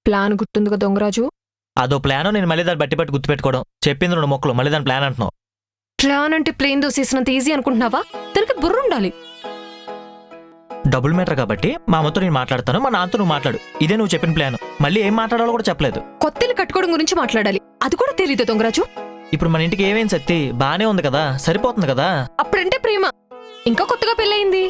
Plan గుర్తుందిగా దొంగరాజు? అదో plan, నేను మళ్ళీ దాన్ని బట్టి గుర్తుపెట్టుకోవడం. చెప్పింది 2 మొక్కలు, మళ్ళీ దాని ప్లాన్ అంటున్నావు. ప్లాన్ అంటే ప్లేన్ దోసేసినంత ఈజీ అనుకుంటున్నావా? దానికి బుర్ర ఉండాలి. డబుల్ మీటర్ కాబట్టి మా అమ్మతో నేను మాట్లాడతాను, మా నాన్నతో నువ్వు మాట్లాడు. ఇదే నువ్వు చెప్పిన ప్లాన్. మళ్ళీ ఏం మాట్లాడాలో కూడా చెప్పలేదు. కొత్తలు కట్టుకోవడం గురించి మాట్లాడాలి, అది కూడా తెలీదు దొంగరాజు. ఇప్పుడు మన ఇంటికి ఏమేం సత్తి బానే ఉంది కదా, సరిపోతుంది కదా. అప్పుడంటే ప్రేమ, ఇంకా కొత్తగా పెళ్ళయింది.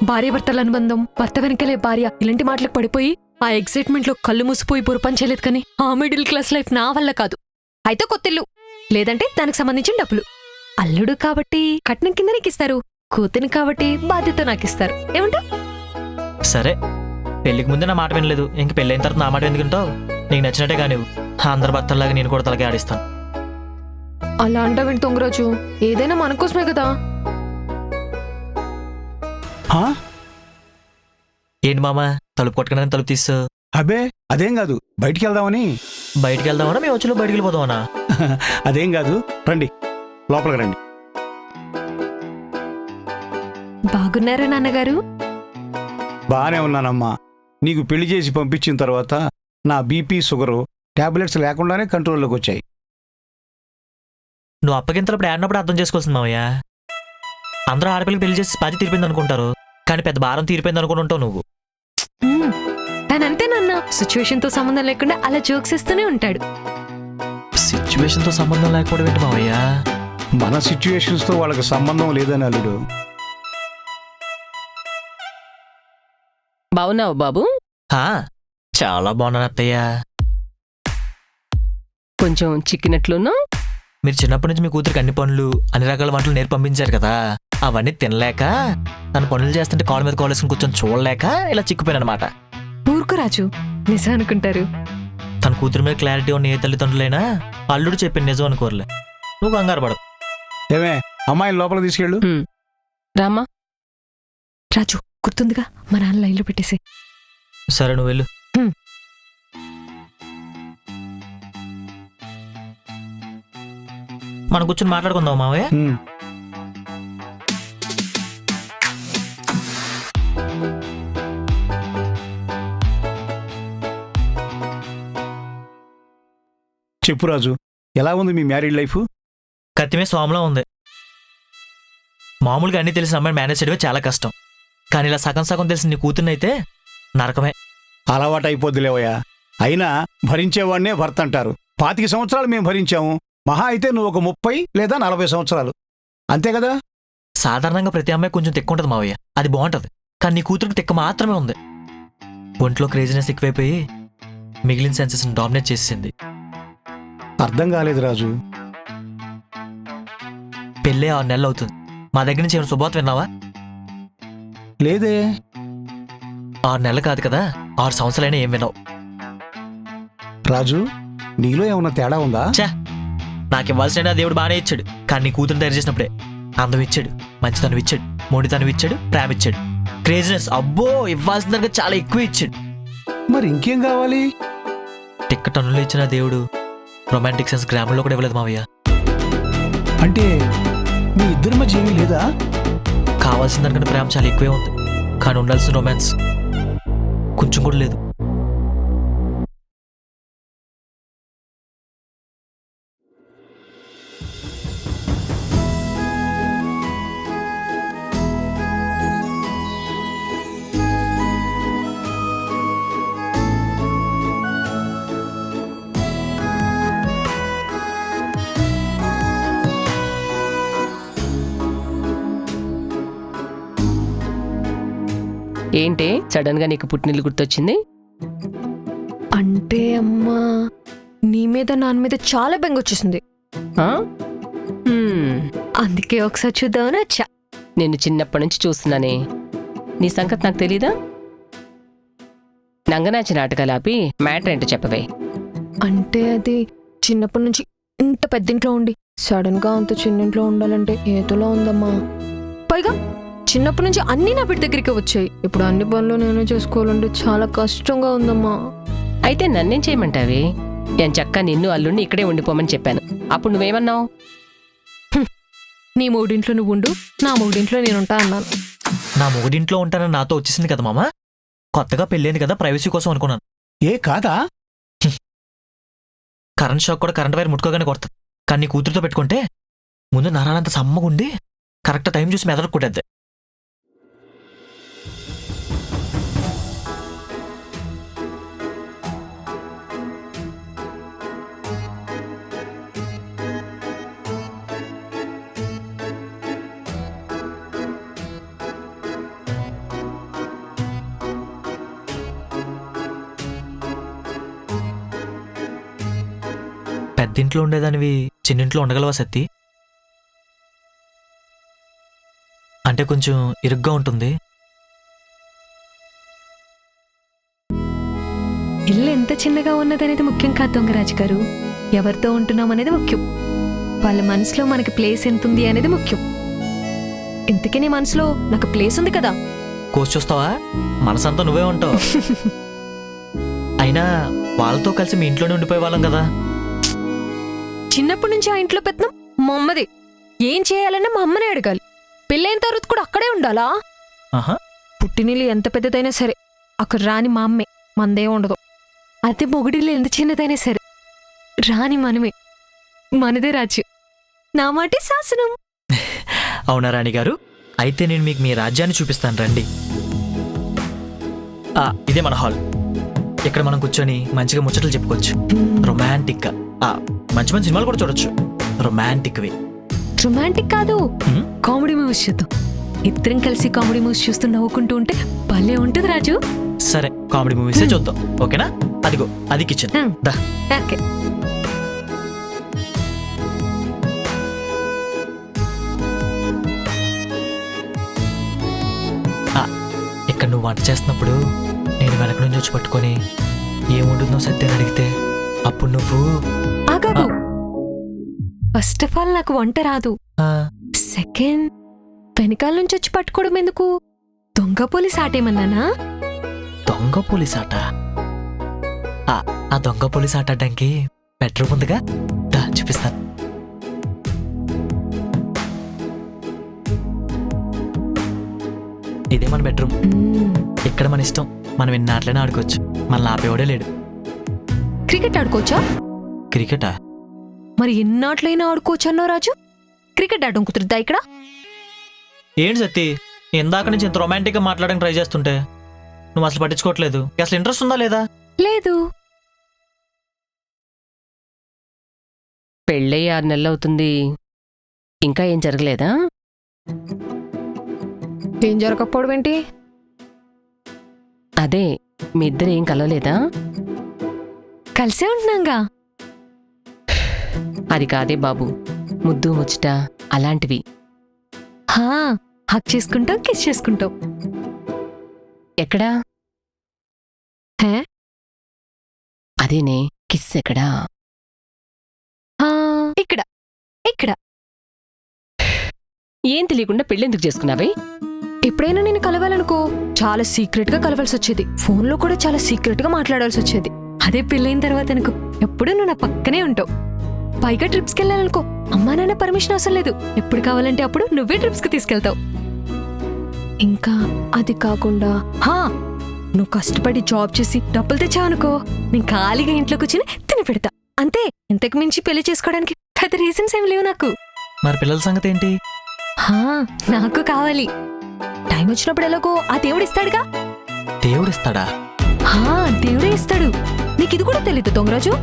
భార్య భర్తల అనుబంధం, భర్త వెనకలే భార్య, ఇలాంటి మాటలకు పడిపోయి ఆ ఎక్సైట్మెంట్ లో కళ్ళు మూసిపోయి బుర్ర చేయలేదు. కానీ ఆ మిడిల్ క్లాస్ లైఫ్ నా వల్ల కాదు. అయితే కొత్తిల్లు, లేదంటే దానికి సంబంధించిన డబ్బులు. అల్లుడు కాబట్టి కట్నం కింద నీకు ఇస్తారు, కూతుని కాబట్టి బాధ్యత నాకు ఇస్తారు. ఏమంటా? సరే, పెళ్లికి ముందే నా మాట వినలేదు, ఇంక పెళ్ళైన తర్వాత నా మాట ఎందుకు వింటావు? నీకు నచ్చినట్టే కానీ అందరి భర్తల్లాగా నేను కూడా తలకి ఆడిస్తాను. అలా అంటావేంటి దొంగరాజు? ఏదైనా మన కోసమే కదా. ఏంటి మామ, తలుపు కొట్టుకుని తలుపు తీసు? అబ్బే అదేం కాదు, బయటికి వెళ్దామని. బయటికి వెళ్దామన్నా మేము వచ్చి బయటికి వెళ్ళిపోదామనా? అదేం కాదు, రండి లోపలికి రండి. బాగున్నారా నాన్నగారు? బాగానే ఉన్నానమ్మా. నీకు పెళ్లి చేసి పంపించిన తర్వాత నా బీపీ షుగరు టాబ్లెట్స్ లేకుండానే కంట్రోల్లోకి వచ్చాయి. నువ్వు అప్పగింతలప్పుడు ఆడినప్పుడు అర్థం చేసుకోవాల్సింది మామయ్య. అందరూ ఆడపిల్లకి పెళ్లి చేసి బాధ్యత తీరిపోయింది అనుకుంటారు, కానీ పెద్ద భారం తీరిపోయింది అనుకుని ఉంటావు నువ్వు. తనంతే నాన్న, సిచ్యువేషన్ తో సంబంధం లేకుండా అలా జోక్స్ ఇస్తూనే ఉంటాడు. సిచ్యువేషన్ తో సంబంధం లేకపోవడం ఏంటి మామయ్య? మన సిచ్యువేషన్స్తో వాళ్ళకి సంబంధం లేదని అల్లుడు. బావున్నావు బాబు? చాలా బాగున్నాను అత్తయ్య. కొంచెం చిక్కినట్లున్నా? మీరు చిన్నప్పటి నుంచి మీ కూతురికి అన్ని పనులు, అన్ని రకాల వంటలు నేర్పి పంపించారు కదా, అవన్నీ తినలేక తన పనులు చేస్తుంటే కాళ్ళ మీద కాలేసుకుని కూర్చొని చూడలేక ఇలా చిక్కిపోయాను అనమాట. ఊరుకు రాజు, నిజం అనుకుంటారు. తన కూతురు మీద క్లారిటీ ఉన్న ఏ తల్లిదండ్రులైనా అల్లుడు చెప్పిన నిజం అనుకోరలే. నువ్వు కంగారు పడకు. ఏమే, అమ్మాయిని లోపలికి తీసుకెళ్ళు. రామా. రాజు గుర్తుందిగా, మా నాన్న లైన్లో పెట్టేసి. సరే నువ్వు వెళ్ళు. మనం కూర్చొని మాట్లాడుకుందాం మావయ్య. చెప్పు రాజు, ఎలా ఉంది మీ మ్యారీడ్ లైఫ్? కత్తిమే స్వామిలో ఉంది. మామూలుగా అన్ని తెలిసిన అమ్మాయిని మేనేజ్ చేయడమే చాలా కష్టం, కానీ ఇలా సగం సగం తెలిసిన నీ కూతుర్ని అయితే నరకమే. అలవాటు అయిపోద్దులేవయ్యా. అయినా భరించేవాడినే భర్త అంటారు. 25 సంవత్సరాలు మేము భరించాము, మహా అయితే నువ్వు ఒక 30 లేదా 40 సంవత్సరాలు, అంతే కదా? సాధారణంగా ప్రతి అమ్మాయి కొంచెం తిక్కు ఉంటుంది మావయ్య, అది బాగుంటుంది. కానీ నీ కూతురికి తిక్క మాత్రమే ఉంది. ఒంట్లో క్రేజీనెస్ ఎక్కువైపోయి మిగిలిన సెన్సెస్ డామినేట్ చేసింది. అర్థం కాలేదు రాజు. పెళ్ళే 6 నెలలు అవుతుంది. మా దగ్గర నుంచి ఏమైనా శుభార్త విన్నావా? లేదే. 6 నెలలు కాదు కదా, 6 సంవత్సరాలైనా ఏం విన్నావు? రాజు, నీలో ఏమన్నా తేడా ఉందా? నాకు ఇవ్వాల్సిన దేవుడు బాగానే ఇచ్చాడు, కానీ నీ కూతురు తయారు చేసినప్పుడే అందం ఇచ్చాడు, మంచితనం ఇచ్చాడు, మొండితనం ఇచ్చాడు, ప్రేమ ఇచ్చాడు. క్రేజినెస్ అబ్బో ఇవ్వాల్సిన దానికి చాలా ఎక్కువ ఇచ్చాడు. మరి ఇంకేం కావాలి? టిక్క టన్నులు ఇచ్చిన దేవుడు రొమాంటిక్ సెన్స్ గ్రామంలో కూడా ఇవ్వలేదు మావయ్య. అంటే మీ ఇద్దరి మధ్య ఏమీ లేదా? కావాల్సిన దానికంటే ప్రేమ చాలా ఎక్కువే ఉంది, కానీ ఉండాల్సిన రొమాన్స్ కొంచెం కూడా లేదు. ఏంటి సడన్ గా నీకు పుట్టినిల్లు గుర్తొచ్చింది? అంటే అమ్మా, నీ మీద నాన్న మీద చాలా బెంగొచ్చేసింది, అందుకే ఒకసారి చూద్దామని వచ్చా. నేను చిన్నప్పటి నుంచి చూస్తున్నానే, నీ సంగతి నాకు తెలీదా? నంగనాచి నాటకాలు ఆపి మ్యాటర్ ఏంటో చెప్పవే. అంటే అది చిన్నప్పటి నుంచి ఇంత పెద్దింట్లో ఉండి సడన్ గా అంత చిన్నింట్లో ఉండాలంటే ఏదోలా ఉందమ్మా. పైగా చిన్నప్పటి నుంచి అన్నీ నా బిడ్డ దగ్గరికి వచ్చాయి. ఇప్పుడు అన్ని పనులు నేను చేసుకోవాలంటే చాలా కష్టంగా ఉందమ్మా. అయితే నన్నేం చేయమంటావే? నేను చక్క నిన్ను అల్లుడిని ఇక్కడే ఉండిపోమని చెప్పాను, అప్పుడు నువ్వేమన్నావు? నీ మూడింట్లో నువ్వు ఉండు, నా మూడింట్లో నేనుంటా అన్నాను. నా మూడింట్లో ఉంటానని నాతో వచ్చేసింది కదా మామ. కొత్తగా పెళ్ళైంది కదా, ప్రైవసీ కోసం అనుకున్నాను. ఏ కాదా? కరెంట్ షాక్ కూడా కరెంట్ వైర్ ముట్టుకోగానే కొడుతుంది. కానీ నీ కూతురుతో పెట్టుకుంటే ముందు నరాలంత సమ్మగుండి కరెక్ట్ టైం చూసి మెదడు కొట్టేద్ది. పెద్దింట్లో ఉండేదానివి చిన్నింట్లో ఉండగలవా సత్తి? అంటే కొంచెం ఇరుగ్గా ఉంటుంది. ఇల్లు ఎంత చిన్నగా ఉన్నదనేది ముఖ్యం కాదు దొంగరాజు గారు, ఎవరితో ఉంటున్నాం అనేది ముఖ్యం. వాళ్ళ మనసులో మనకి ప్లేస్ ఎంత ఉంది అనేది ముఖ్యం. ఇంతకీ నీ మనసులో నాకు ప్లేస్ ఉంది కదా. కోసి చూస్తావా? మనసంతా నువ్వే ఉంటావు. అయినా వాళ్ళతో కలిసి మీ ఇంట్లోనే ఉండిపోయే వాళ్ళం కదా. చిన్నప్పటి నుంచి ఆ ఇంట్లో పెత్తనం మా అమ్మది. ఏం చేయాలన్నా మా అమ్మనే అడగాలి. పెళ్ళైన తర్వాత కూడా అక్కడే ఉండాలా? ఆహా, పుట్టినిల్లు ఎంత పెద్దదైనా సరే అక్కడ రాని మా అమ్మే, మందే ఉండదు. అదే మొగుడిల్లు ఎంత చిన్నదైనా సరే రాని మనమే, మనదే రాజ్యం. నా మాటే శాసనం. అవునా రాణి గారు? అయితే నేను మీకు మీ రాజ్యాన్ని చూపిస్తాను రండి. ఇదే మన హాల్. ఇక్కడ మనం కూర్చొని మంచిగా ముచ్చట్లు చెప్పుకోవచ్చు. రొమాంటిక్గా మంచి మంచి సినిమాలు కూడా చూడొచ్చు. రొమాంటిక్వి. రొమాంటిక్ కాదు, కామెడీ మూవీస్ చూద్దాం. ఇద్దరం కలిసి కామెడీ మూవీస్ చూస్తూ నవ్వుకుంటూ ఉంటే భలే ఉంటుంది రాజు. సరే, కామెడీ మూవీసే చూద్దాం. ఓకేనా? అదిగో అది కిచెన్. దా. ఓకే. ఇక్కడ నువ్వు వంట చేస్తున్నప్పుడు నేను వెనక నుంచి వచ్చి పట్టుకొని ఏముంటుందో సత్యాన్ని అడిగితే అప్పుడు నువ్వు ఆగాగు. ఫస్ట్ ఆఫ్ ఆల్ నాకు వంట రాదు. సెకండ్, వెనకాల నుంచి వచ్చి పట్టుకోవడం ఎందుకు? దొంగ పోలీస్ ఆటేమన్నానా? దొంగ పోలీస్ ఆట? ఆ దొంగ పోలీస్ ఆట ఆడడానికి బెడ్రూమ్ ఉందిగా, దా చూపిస్తాను. ఇదే మన బెడ్రూమ్. ఇక్కడ మన ఇష్టం, మనం ఎన్ని ఆటలైనా ఆడుకోవచ్చు. మనల్ని ఆపేవాడే లేడు. క్రికెట్ ఆడుకోవచ్చా? క్రికెటా? మరి ఎన్ని ఆటలైనా ఆడుకోవచ్చు అన్నో రాజు. క్రికెట్ ఆడడం కుదురుద్దా ఇక్కడ? ఏంటి సత్తి, ఇందాక నుంచి ఇంత రొమాంటిక్గా మాట్లాడడానికి ట్రై చేస్తుంటే నువ్వు అసలు పట్టించుకోవట్లేదు. అసలు ఇంట్రెస్ట్ ఉందా లేదా? లేదు. పెళ్ళయి 6 నెలలు అవుతుంది, ఇంకా ఏం జరగలేదా? ఏం జరగకపోవడం ఏంటి? అదే, మీ ఇద్దరు ఏం కలవలేదా? కలిసే ఉంటున్నాగా. అది కాదే బాబు, ముద్దు ముచ్చట అలాంటివి. హక్ చేసుకుంటాం, కిస్ చేసుకుంటాం. ఎక్కడా? హే? అదేనే, కిస్ ఎక్కడా? ఇక్కడ ఇక్కడ. ఏం తెలియకుండా పెళ్ళెందుకు చేసుకున్నావే? ఎప్పుడైనా నేను కలవాలనుకో చాలా సీక్రెట్ గా కలవాల్సి వచ్చేది. ఫోన్లో కూడా చాలా సీక్రెట్ గా మాట్లాడాల్సి వచ్చేది. అదే పెళ్ళైన తర్వాత అనుకో ఎప్పుడు నువ్వు నా పక్కనే ఉంటావు. పైగా ట్రిప్స్కి వెళ్ళాలనుకో అమ్మా నాన్న పర్మిషన్ అవసరం లేదు. ఎప్పుడు కావాలంటే అప్పుడు నువ్వే ట్రిప్స్ కి తీసుకెళ్తావు. ఇంకా అది కాకుండా నువ్వు కష్టపడి జాబ్ చేసి డబ్బులు తెచ్చావనుకో నేను ఖాళీగా ఇంట్లో కూర్చుని తిని పెడతా. అంతే. ఇంతకు మించి పెళ్లి చేసుకోవడానికి పెద్ద రీజన్స్ ఏమి లేవు నాకు. మరి పిల్లల సంగతి ఏంటి? నాకు కావాలి. టైం వచ్చినప్పుడు ఎలాగో ఆ దేవుడు ఇస్తాడుగా. దేవుడు ఇస్తాడా? దేవుడే ఇస్తాడు. నీకు ఇది కూడా తెలీదు దొంగరాజు?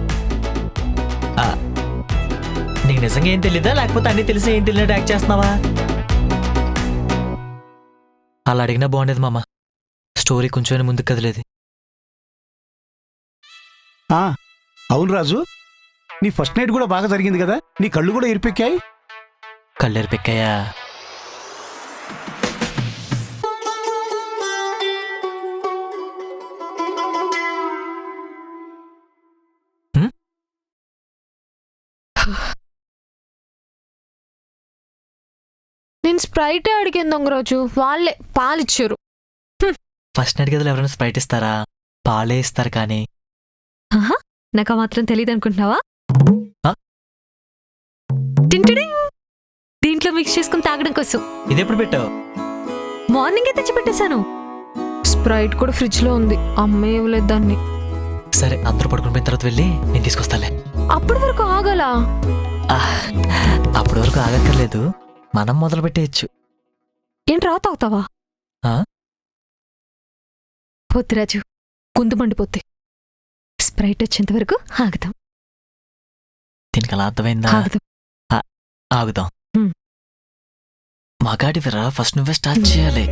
నీకు నిజంగా ఏం తెలీదా, లేకపోతే అన్ని తెలిసి ఏం తెలియదు యాక్ట్ చేస్తున్నావా? అలా అడిగినా బాగుండేది మామ. స్టోరీ కొంచెం ముందుకు కదిలేదు. అవును రాజు, నీ ఫస్ట్ నైట్ కూడా బాగా జరిగింది కదా. నీ కళ్ళు కూడా ఇరిపెక్కాయి. కళ్ళెరు పెక్కాయా? నేను స్ప్రైటే అడిగాను దొంగరాజు, వాళ్ళే పాలిచ్చారు. ఫస్ట్ నైట్ గదిలో ఎవరైనా స్ప్రైట్ ఇస్తారా? పాలే ఇస్తారు కానీ. నాకు ఆ మాత్రం తెలియదు అనుకుంటున్నావా? దీంట్లో మిక్స్ చేసుకుని తాగడం కోసం. ఇది ఎప్పుడు పెట్టావు? మార్నింగే తెచ్చి పెట్టేశాను. స్ప్రైట్ కూడా ఫ్రిడ్జ్ లో ఉంది, అమ్మే ఇవ్వలేదు దాన్ని. సరే, అందరూ పడుకుని పోయిన తర్వాత వెళ్ళి నేను తీసుకొస్తాలే. అప్పటి వరకు ఆగలా? అప్పటి వరకు ఆగక్కర్లేదు, మనం మొదలు పెట్టేయచ్చు. ఏంటి రా తాగుతావా? ఆ? పొద్దురాజు గొంతు మండిపోతే స్ప్రైట్ వచ్చేంత వరకు ఆగుదాం. దీనికి అలా అర్థమైందా? ఆగుదాం. ఆగుదాం. హ్మ్. మగాడివిరా, ఫస్ట్ నువ్వే స్టార్ట్ చేయాలి.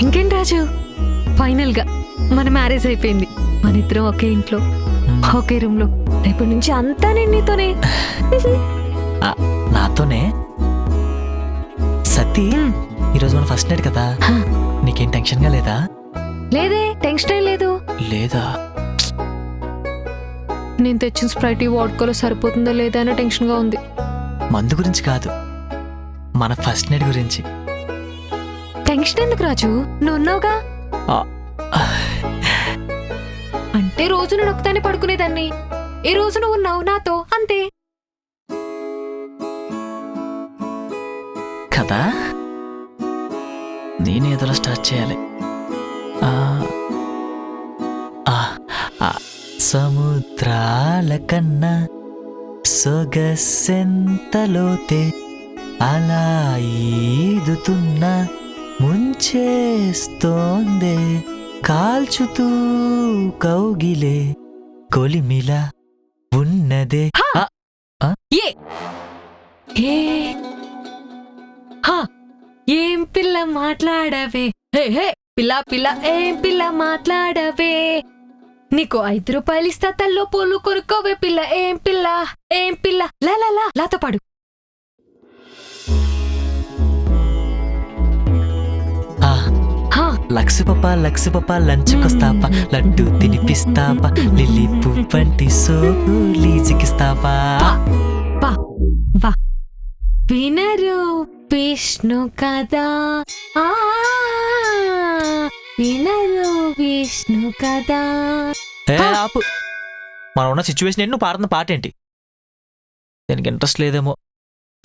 ఇంకేం రాజు, ఫైనల్ గా మన మ్యారేజ్ అయిపోయింది. మన ఇద్దరం ఒకే ఇంట్లో, ఒకే రూమ్ లో. రేపటి నుంచి అంతా నేను నీతోనే. నాతోనే? సతీ, హ్మ్. ఈరోజు మన ఫస్ట్ నైట్ కదా, హా. నీకేం టెన్షన్ గా లేదా? లేదే, టెన్షన్ ఏం లేదు. లేదా? నేను తెచ్చిన స్ప్రైట్ వాడుకోలో సరిపోతుందో లేదా అని టెన్షన్ గా ఉంది. మందు గురించి కాదు, మన ఫస్ట్ నైట్ గురించి. టెన్షన్ ఎందుకు రాజు, నువ్వు ఉన్నావుగా. ఆ, అంటే రోజు నేను ఒకదాన్ని పడుకునేదాన్ని, ఈ రోజు నువ్వు ఉన్నావు నాతో, అంతే. కదా, నేనేదో స్టార్ట్ చేయాలి. ఆ, ఆ, ఆ, సముద్రాల కన్నా సొగసెంతలోతే అలా ఈదుతున్న ముంచేస్తోందే కాల్చుతూ కౌగిలే కొలిమిలా ఉన్నదే. హా! ఏ ఏ హా, ఏం పిల్ల మాట్లాడవే, హే హే పిల్ల పిల్ల ఏం పిల్ల మాట్లాడవే, నీకు 5 రూపాయలు ఇస్తా తల్లో పూలు కొనుక్కోవే పిల్ల, ఏం పిల్ల ఏం పిల్ల, లా లా లా లాతో పాడు. ఆ, హా, లక్సు పప్ప లంచుకొస్తాపా, లడ్డు తినిపిస్తాపా, లిల్లీ పువ్వంటి సోపు లీజికిస్తాపా. వా వా వినరు విష్ణు కదా, ఆ వినరు విష్ణు కదా. ఏ, ఆపు. మనం ఉన్న సిచ్యువేషన్ ఏంటి, నువ్వు పాడుతున్న పాట ఏంటి? దీనికి ఇంట్రెస్ట్ లేదేమో.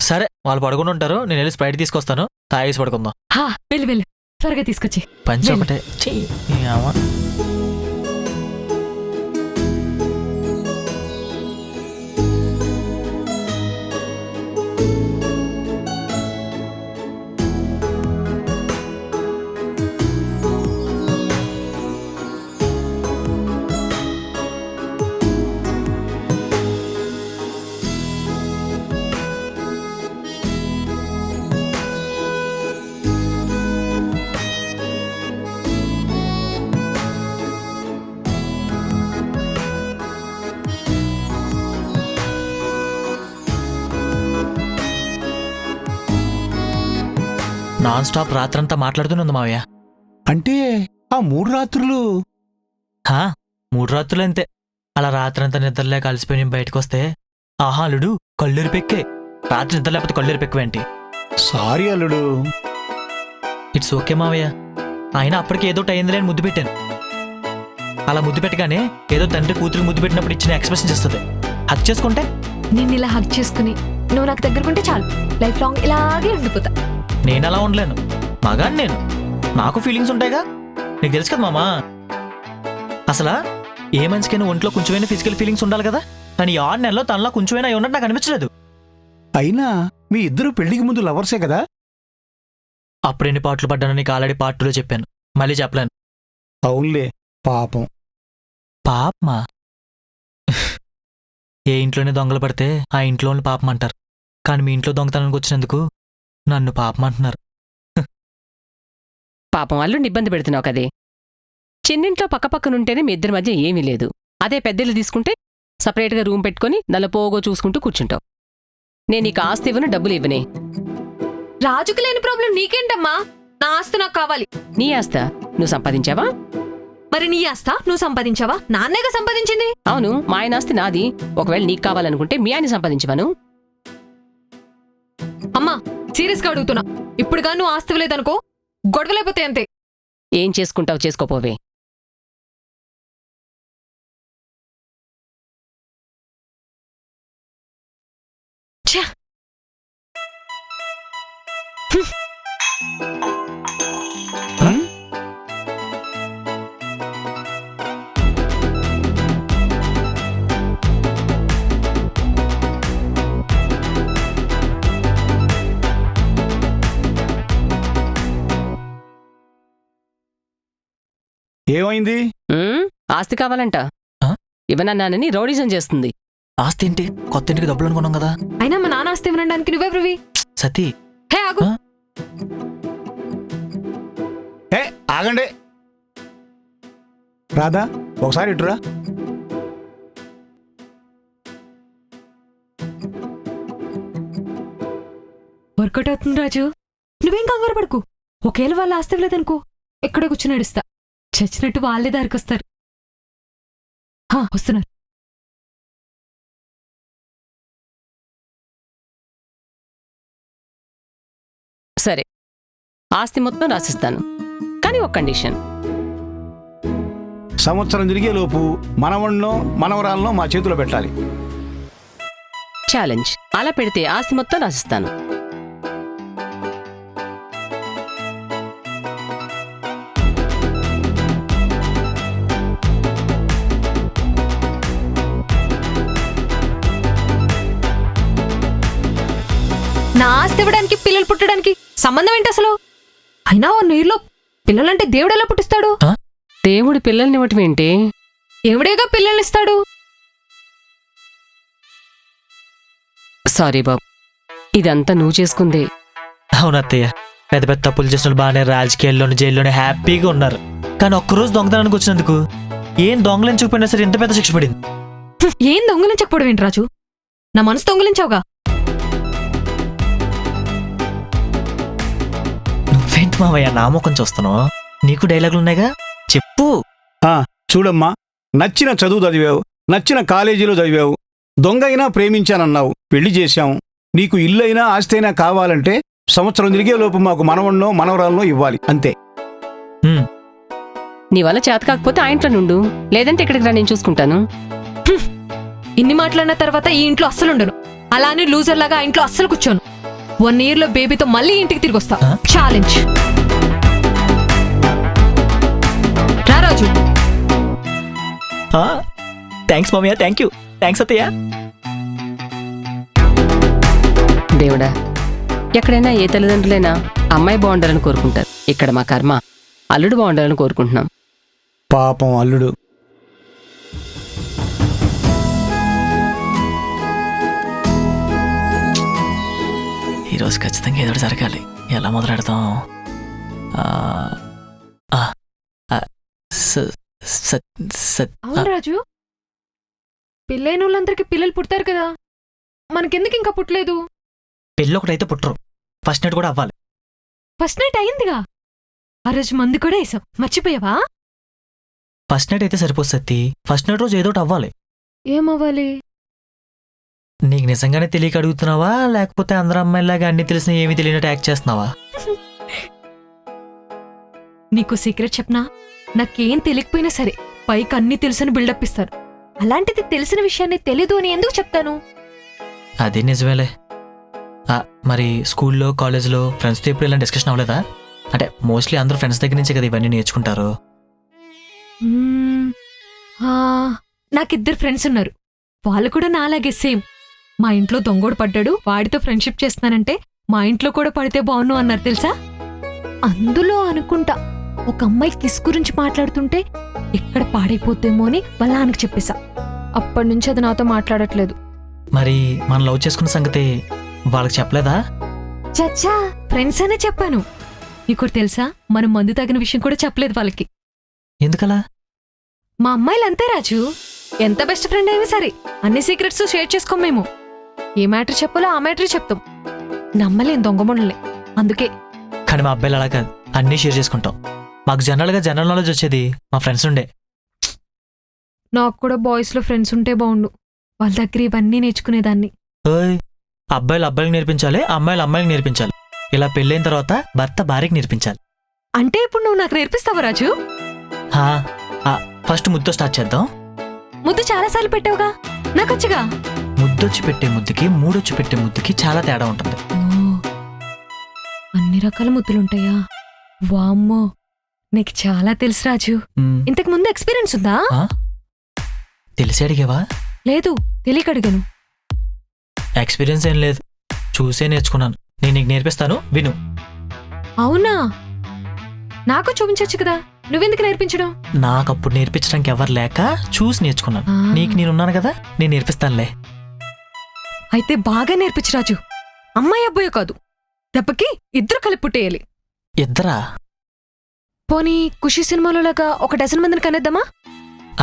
సరే, వాళ్ళు పడుకుని ఉంటారు, నేను వెళ్ళి స్ప్రైట్ తీసుకొస్తాను, తాగేసి పడుకుందాం. హా, వెళ్ళు వెళ్ళు, త్వరగా తీసుకొచ్చి. పంచి వెళ్ళు. ఒకటే చెయ్యి. ఈ అమ్మ. నాన్ స్టాప్ రాత్రంతా మాట్లాడుతూనే ఉంది మావయ్య. అంటే ఆ 3 రాత్రులు 3 రాత్రులు అంతే. అలా రాత్రంతా నిద్రలే కలిసిపోయి నేను బయటకు వస్తే, ఆహాలుడు కళ్ళెరిపెక్కే. రాత్రి నిద్ర లేకపోతే కళ్ళెరిపెక్కువేంటి? సారీ అల్లుడు. ఇట్స్ ఓకే మావయ్య. అయినా అప్పటికి ఏదో అయిందిలే అని ముద్దు పెట్టాను. అలా ముద్దు పెట్టగానే ఏదో తండ్రి కూతురు ముద్దు పెట్టినప్పుడు ఇచ్చిన ఎక్స్ప్రెషన్ చేస్తుంది. హక్ చేసుకుంటే నిన్ను ఇలా హక్ చేసుకుని నువ్వు నాకు దగ్గరకుంటే చాలు, లైఫ్ లాంగ్ ఇలాగే ఉండిపోతా. నేను అలా ఉండలేను, మగాన్ని నేను. నాకు ఫీలింగ్స్ ఉంటాయిగా, నీకు తెలుసు కదా మామా. అసలు ఏ మనిషికైనా ఒంట్లో కొంచెమైనా ఫిజికల్ ఫీలింగ్స్ ఉండాలి కదా, కానీ ఈ 6 నెలల్లో తనలో కొంచెమైనా ఉన్నట్టు నాకు అనిపించలేదు. అయినా మీ ఇద్దరు పెళ్లికి ముందు లవర్సే కదా? అప్పుడు ఎన్ని పాటలు పడ్డానో నీకు ఆల్రెడీ పార్ట్ 2లో చెప్పాను, మళ్ళీ చెప్పలేను. అవునులే, పాపం. పాపమా? ఏ ఇంట్లోనే దొంగలు పడితే ఆ ఇంట్లోని పాపం అంటారు, కానీ మీ ఇంట్లో దొంగతనానికి వచ్చినందుకు నన్ను పాపం అంటున్నారు. పాపం అల్లుడిని ఇబ్బంది పెడుతున్నావు కదే. చిన్నింట్లో పక్కపక్కనుంటేనే మీ ఇద్దరి మధ్య ఏమీ లేదు. అదే పెద్దలు తీసుకుంటే సపరేట్గా రూమ్ పెట్టుకుని నల్లపోగో చూసుకుంటూ కూర్చుంటావు. నేను నీకు ఆస్తి ఇవ్వను, డబ్బులు ఇవ్వనే. రాజుకు లేని ప్రాబ్లం నీకేంటమ్మా? నా ఆస్తి నాకు కావాలి. నీ ఆస్తా నువ్వు సంపాదించావా? మరి నీ ఆస్తా నువ్వు సంపాదించావా? నాన్నేగా సంపాదించింది. అవును, మా ఆయన ఆస్తి నాది. ఒకవేళ నీకు కావాలనుకుంటే మీ ఆయన సంపాదించవను. అమ్మా సీరియస్గా అడుగుతున్నా, ఇప్పుడుగా నువ్వు ఆస్తి లేదనుకో గొడవలైపోతే అంతే. ఏం చేసుకుంటావు చేసుకోపోవే. ఛ! హ్మ్? ఏమైంది? ఆస్తి కావాలంట. ఆ? ఇవ్వనన్నానని రౌడీజం చేస్తుంది. ఆస్తి ఏంటి? కొత్త ఇంటికి డబ్బులు అనుకున్నాం కదా. అయినా మా నాన్న ఆస్తి వినడానికి నువ్వెవరివి? సతీ, హే ఆగు. ఆ? ఆగండి. రాధా, ఒకసారి ఇటురా. వర్కౌట్ అవుతుంది రాజు. నువ్వేం కంగారు పడుకు. ఒకేళ వాళ్ళ ఆస్తి ఇవ్వలేదనుకో, ఎక్కడ కూర్చుని నడుస్తా. చచ్చినట్టు వాళ్ళే దారికొస్తారు. వస్తున్నారు. సరే, ఆస్తి మొత్తం రాసిస్తాను, కానీ ఒక కండిషన్. సంవత్సరం తిరిగేలోపు మనవణ్ణో మనవరాలనో మా చేతిలో పెట్టాలి. ఛాలెంజ్. అలా పెడితే ఆస్తి మొత్తం రాసిస్తాను. నా ఆస్తి ఇవ్వడానికి పిల్లలు పుట్టడానికి సంబంధం ఏంటి అసలు? అయినా ఓ నీరులో పిల్లలంటే దేవుడు ఎలా పుట్టిస్తాడు? దేవుడి పిల్లల్ని ఇవ్వటం ఏంటి? దేవుడేగా పిల్లల్ని ఇస్తాడు. సారీ బాబు, ఇదంతా నువ్వు చేసుకుందే. అవును అత్తయ్య, పెద్ద పెద్ద తప్పులు చేసిన వాళ్ళు బాగానే రాజకీయాల్లోని జైల్లోనే హ్యాపీగా ఉన్నారు. కానీ ఒక్కరోజు దొంగతనానికి వచ్చినందుకు ఏం దొంగలని చూపినా సరే ఇంత పెద్ద శిక్ష పడింది. ఏం దొంగలించకపోవడం ఏంటి రాజు? నా మనసు దొంగలించావుగా. నువ్వేంటి మావయ్య నామకం చూస్తున్నావు? నీకు డైలాగులు ఉన్నాయిగా, చెప్పు. చూడమ్మా, నచ్చిన చదువు చదివావు, నచ్చిన కాలేజీలో చదివావు, దొంగ అయినా ప్రేమించానన్నావు, పెళ్లి చేశాం. నీకు ఇల్లైనా ఆస్తైనా కావాలంటే సంవత్సరం తిరిగేలోపు మాకు మనవణ్ణో మనవరాలనో ఇవ్వాలి, అంతే. నీ వల్ల చేత కాకపోతే ఆ ఇంట్లో నుండు, లేదంటే ఇక్కడికి రా, నేను చూసుకుంటాను. ఇన్ని మాట్లాడిన తర్వాత ఈ ఇంట్లో అస్సలు ఉండను. అలా అని లూజర్ లాగా ఆ ఇంట్లో అస్సలు కూర్చోను. 1 year లో బేబీతో మళ్ళీ ఇంటికి తిరిగి వస్తా. ఛాలెంజ్. రా రాజు. థ్యాంక్స్ మామయ్య, థ్యాంక్ యూ. థ్యాంక్స్ అత్తయ్య. దేవుడా, ఎక్కడైనా ఏ తల్లిదండ్రులైనా అమ్మాయి బాగుండాలని కోరుకుంటారు. ఇక్కడ మా కర్మ అల్లుడు బాగుండాలని కోరుకుంటున్నాం. పాపం అల్లుడు. ఈరోజు ఖచ్చితంగా ఏదో జరగాలి. ఎలా మొదలెడతాం? అవును రాజు, పెళ్ళైన వాళ్ళందరికీ పిల్లలు పుడతారు కదా, మనకెందుకు ఇంకా పుట్టలేదు? పెళ్ళి ఒకటైతే పుట్టరు, ఫస్ట్ నైట్ కూడా అవ్వాలి. ఫస్ట్ నైట్ అయిందిగా. ఆ రోజు మందు కూడా వేసాం, మర్చిపోయావా? ఫస్ట్ నైట్ అయితే సరిపోతుంది సత్తి, ఫస్ట్ నైట్ రోజు ఏదో ఒకటి అవ్వాలి. ఏమవ్వాలి? నీకు నిజంగానే తెలియక అడుగుతున్నావా, లేకపోతే అందరు అమ్మాయిలాగా అన్ని తెలిసిన ఏమీ తెలియనట్టు యాక్ట్ చేస్తున్నావా? నీకు సీక్రెట్ చెప్పనా? నాకేం తెలియకపోయినా సరే పైకి అన్ని తెలుసని బిల్డప్ ఇస్తారు. అలాంటిది తెలిసిన విషయాన్ని తెలీదు అని ఎందుకు చెప్తాను? అదే నిజమేలే. మరి స్కూల్లో కాలేజ్లో ఫ్రెండ్స్తో ఎప్పుడు ఇలా డిస్కషన్ అవ్వలేదా? అంటే మోస్ట్లీ అందరూ ఫ్రెండ్స్ దగ్గర నుంచే కదా ఇవన్నీ నేర్చుకుంటారు. నాకిద్దరు ఫ్రెండ్స్ ఉన్నారు, వాళ్ళు కూడా నాలాగే సేమ్. మా ఇంట్లో దొంగోడు పడ్డాడు, వాడితో ఫ్రెండ్షిప్ చేస్తున్నానంటే మా ఇంట్లో కూడా పడితే బాగున్ను అన్నారు తెలుసా. అందులో అనుకుంటా ఒక అమ్మాయి కిస్ గురించి మాట్లాడుతుంటే ఎక్కడ పాడైపోతేమో అని వాళ్ళ నాన్నకి చెప్పేశా. అప్పటి నుంచి అది నాతో మాట్లాడట్లేదు. మరి మనం లవ్ చేసుకున్న సంగతి వాళ్ళకి చెప్పలేదా? చచ్చా, ఫ్రెండ్స్ అనే చెప్పాను. నీకు తెలుసా, మనం మందు తాగిన విషయం కూడా చెప్పలేదు వాళ్ళకి. ఎందుకలా? మా అమ్మాయిలంతే రాజు, ఎంత బెస్ట్ ఫ్రెండ్ అయినా సరే అన్ని సీక్రెట్స్ షేర్ చేసుకోం మేము. ఏ మ్యాటర్ చెప్పాలో ఆ మ్యాటర్ చెప్తాం. నమ్మలేం దొంగమొండలే, అందుకే. కానీ మా అబ్బాయిలు అలా కాదు, అన్నీ షేర్ చేసుకుంటాం. మాకు జనరల్ నాలెడ్జ్ వచ్చేది మా ఫ్రెండ్స్ ఉండే. నాకు కూడా బాయ్స్లో ఫ్రెండ్స్ ఉంటే బాగుండు, వాళ్ళ దగ్గర ఇవన్నీ నేర్చుకునేదాన్ని. అబ్బాయిలు అబ్బాయికి నేర్పించాలి, అమ్మాయిలు అమ్మాయికి నేర్పించాలి. ఇలా పెళ్ళైన తర్వాత భర్త భార్యకి నేర్పించాలి. అంటే ఇప్పుడు నువ్వు నాకు నేర్పిస్తావా రాజు? ఫస్ట్ ముద్దుతో స్టార్ట్ చేద్దాం. ముద్దు చాలాసార్లు పెట్టావుగా, నాకొచ్చుగా. ముద్దొచ్చి పెట్టే ముద్దుకి మూడొచ్చి పెట్టే ముద్దుకి చాలా తేడా ఉంటుంది. అన్ని రకాల ముద్దులుంటాయా? వామ్మో, నీకు చాలా తెలుసు రాజు. ఇంతకు ముందు ఎక్స్పీరియన్స్ ఉందా? తెలిసి అడిగేవా? లేదు, తెలియక అడిగాను. ఎక్స్పీరియన్స్ ఏం లేదు, చూసే నేర్చుకున్నాను. నేను నీకు నేర్పిస్తాను, విను. అవునా? నాకు చూపించొచ్చు కదా. నువ్వెందుకు నేర్పించడం? నాకు అప్పుడు నేర్పించడానికి ఎవరు లేక చూసి నేర్చుకున్నాను. ఆ. నీకు నేనున్నాను కదా, నేను నేర్పిస్తానులే. అయితే బాగా నేర్పించు రాజు. అమ్మాయి అబ్బాయో కాదు, దెబ్బకి ఇద్దరు కలిపి పుట్టేయాలి. ఇద్దరా? పోనీ ఖుషి సినిమాలో లాగా ఒక డజన్ మందిని కనేద్దామా?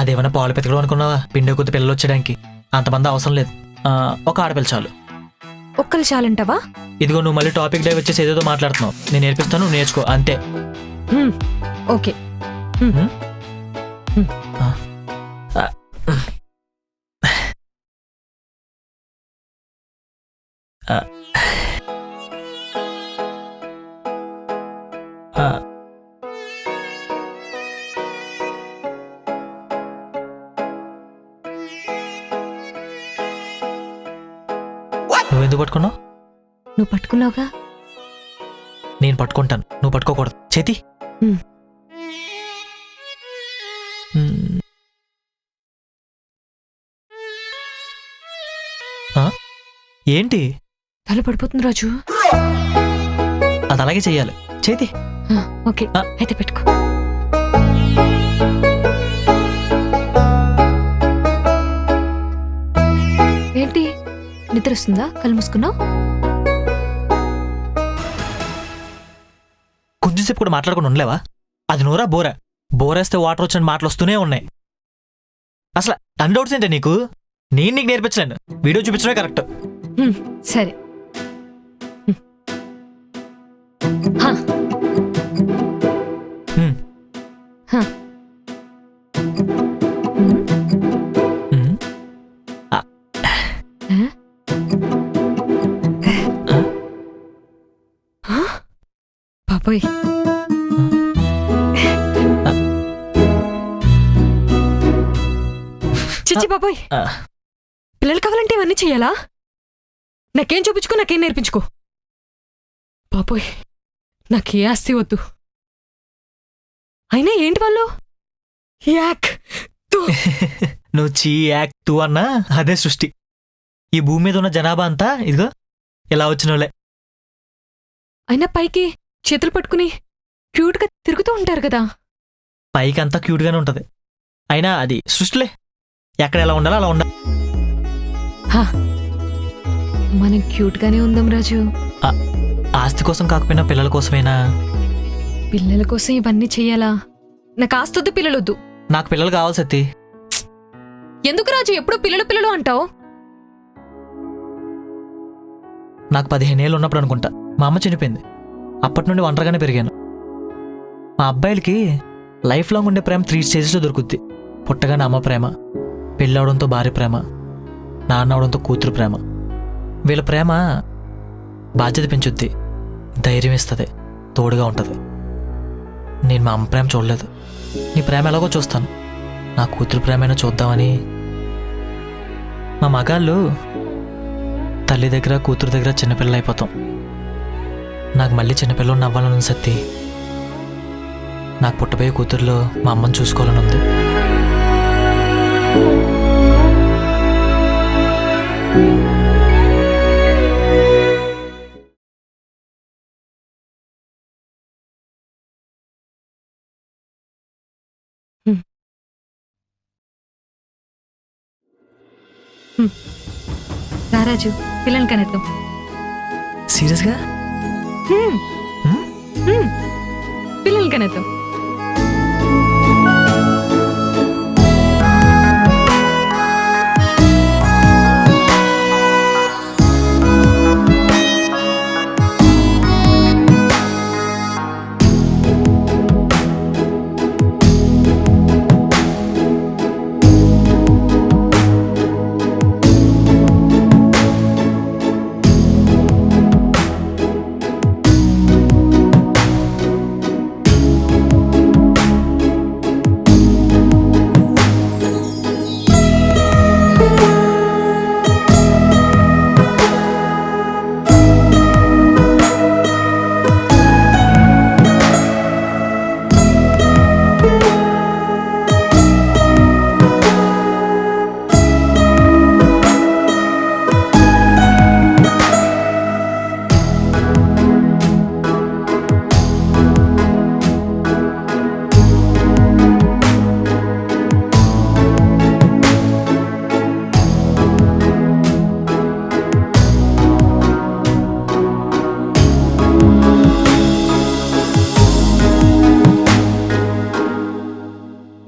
అదేమన్నా పాలు పెతకడం అనుకున్నావా? పిండే కొద్ది పిల్లలు వచ్చేయడానికి అంతమంది అవసరం లేదు. ఒక ఆడపిల్ల చాలు. ఒక్కరు చాలంటావా? ఇదిగో నువ్వు మళ్ళీ టాపిక్ డైవ్ వచ్చేసి ఏదేదో మాట్లాడుతున్నావు. నేను నేర్పిస్తాను, నువ్వు నేర్చుకో అంతే. ఓకే. నువ్వెందుకు పట్టుకున్నావు? నువ్వు పట్టుకున్నావుగా. నేను పట్టుకుంటాను, నువ్వు పట్టుకోకూడదు. చేతి హ్మ్. ఏంటి? తల పడిపోతుంది రాజు. అది అలాగే చెయ్యాలి. చేతి ఓకే, అయితే పెట్టుకో. ఏంటి నిద్ర వస్తుందా? కళ్ళు మూసుకున్నావు? కొంచెంసేపు కూడా మాట్లాడకుండా ఉండలేవా? అది నోరా బోరా? బోరేస్తే వాటర్ వచ్చిన మాటలు వస్తూనే ఉన్నాయి. అసలు అన్ డౌట్స్ ఏంటి నీకు? నేను నీకు నేర్పించలేను, వీడియో చూపించడమే కరెక్ట్. సరే. హా. హా. బాబోయ్, చిచ్చి బాబోయ్, పిల్లలు కావాలంటే ఇవన్నీ చెయ్యాలా? నాకేం చూపించుకో, నాకేం నేర్పించుకో. బాబోయ్, నాకే ఆస్తి వద్దు. అయినా ఏంటి వాళ్ళు యాక్ తూ. నువ్వు చీ యాక్ తూ అన్నా అదే సృష్టి. ఈ భూమి మీద ఉన్న జనాభా అంతా ఇదిగో ఇలా వచ్చిన వాళ్ళే. అయినా పైకి చేతులు పట్టుకుని క్యూట్గా తిరుగుతూ ఉంటారు కదా. పైకి అంతా క్యూట్గానే ఉంటది, అయినా అది సృష్టిలే. ఎక్కడ ఎలా ఉండాలో అలా ఉండాలి. మనం క్యూట్గానే ఉందాం రాజు. ఆస్తి కోసం కాకపోయినా పిల్లల కోసమైనా. పిల్లల కోసం ఇవన్నీ చెయ్యాలా? నాకు ఆస్తొద్దు, పిల్లలొద్దు. నాకు పిల్లలు కావాలి సత్తి. ఎందుకు రాజు ఎప్పుడు పిల్లలు పిల్లలు అంటావు? నాకు 15 ఏళ్ళు ఉన్నప్పుడు అనుకుంటా మా అమ్మ చనిపోయింది. అప్పటి నుండి ఒంటరిగానే పెరిగాను. మా అబ్బాయిలకి లైఫ్ లాంగ్ ఉండే ప్రేమ 3 స్టేజెస్లో దొరుకుద్ది. పుట్టగానే అమ్మ ప్రేమ, పెళ్ళవడంతో భార్య ప్రేమ, నాన్న అవడంతో కూతురు ప్రేమ. వీళ్ళ ప్రేమ బాధ్యత పెంచుద్ది, ధైర్యం ఇస్తుంది, తోడుగా ఉంటుంది. నేను మా అమ్మ ప్రేమ చూడలేదు. నీ ప్రేమ ఎలాగో చూస్తాను, నా కూతురు ప్రేమైనా చూద్దామని. మా మగాళ్ళు తల్లి దగ్గర కూతురు దగ్గర చిన్నపిల్లలు అయిపోతాం. నాకు మళ్ళీ చిన్నపిల్లలు అవ్వాలని సత్తి. నాకు పుట్టబోయే కూతురులో మా అమ్మని చూసుకోవాలని ఉంది. రారాజు, పిల్లల్ని కనేద్దాం. సీరియస్గా? పిల్లల్ని కనేద్దాం.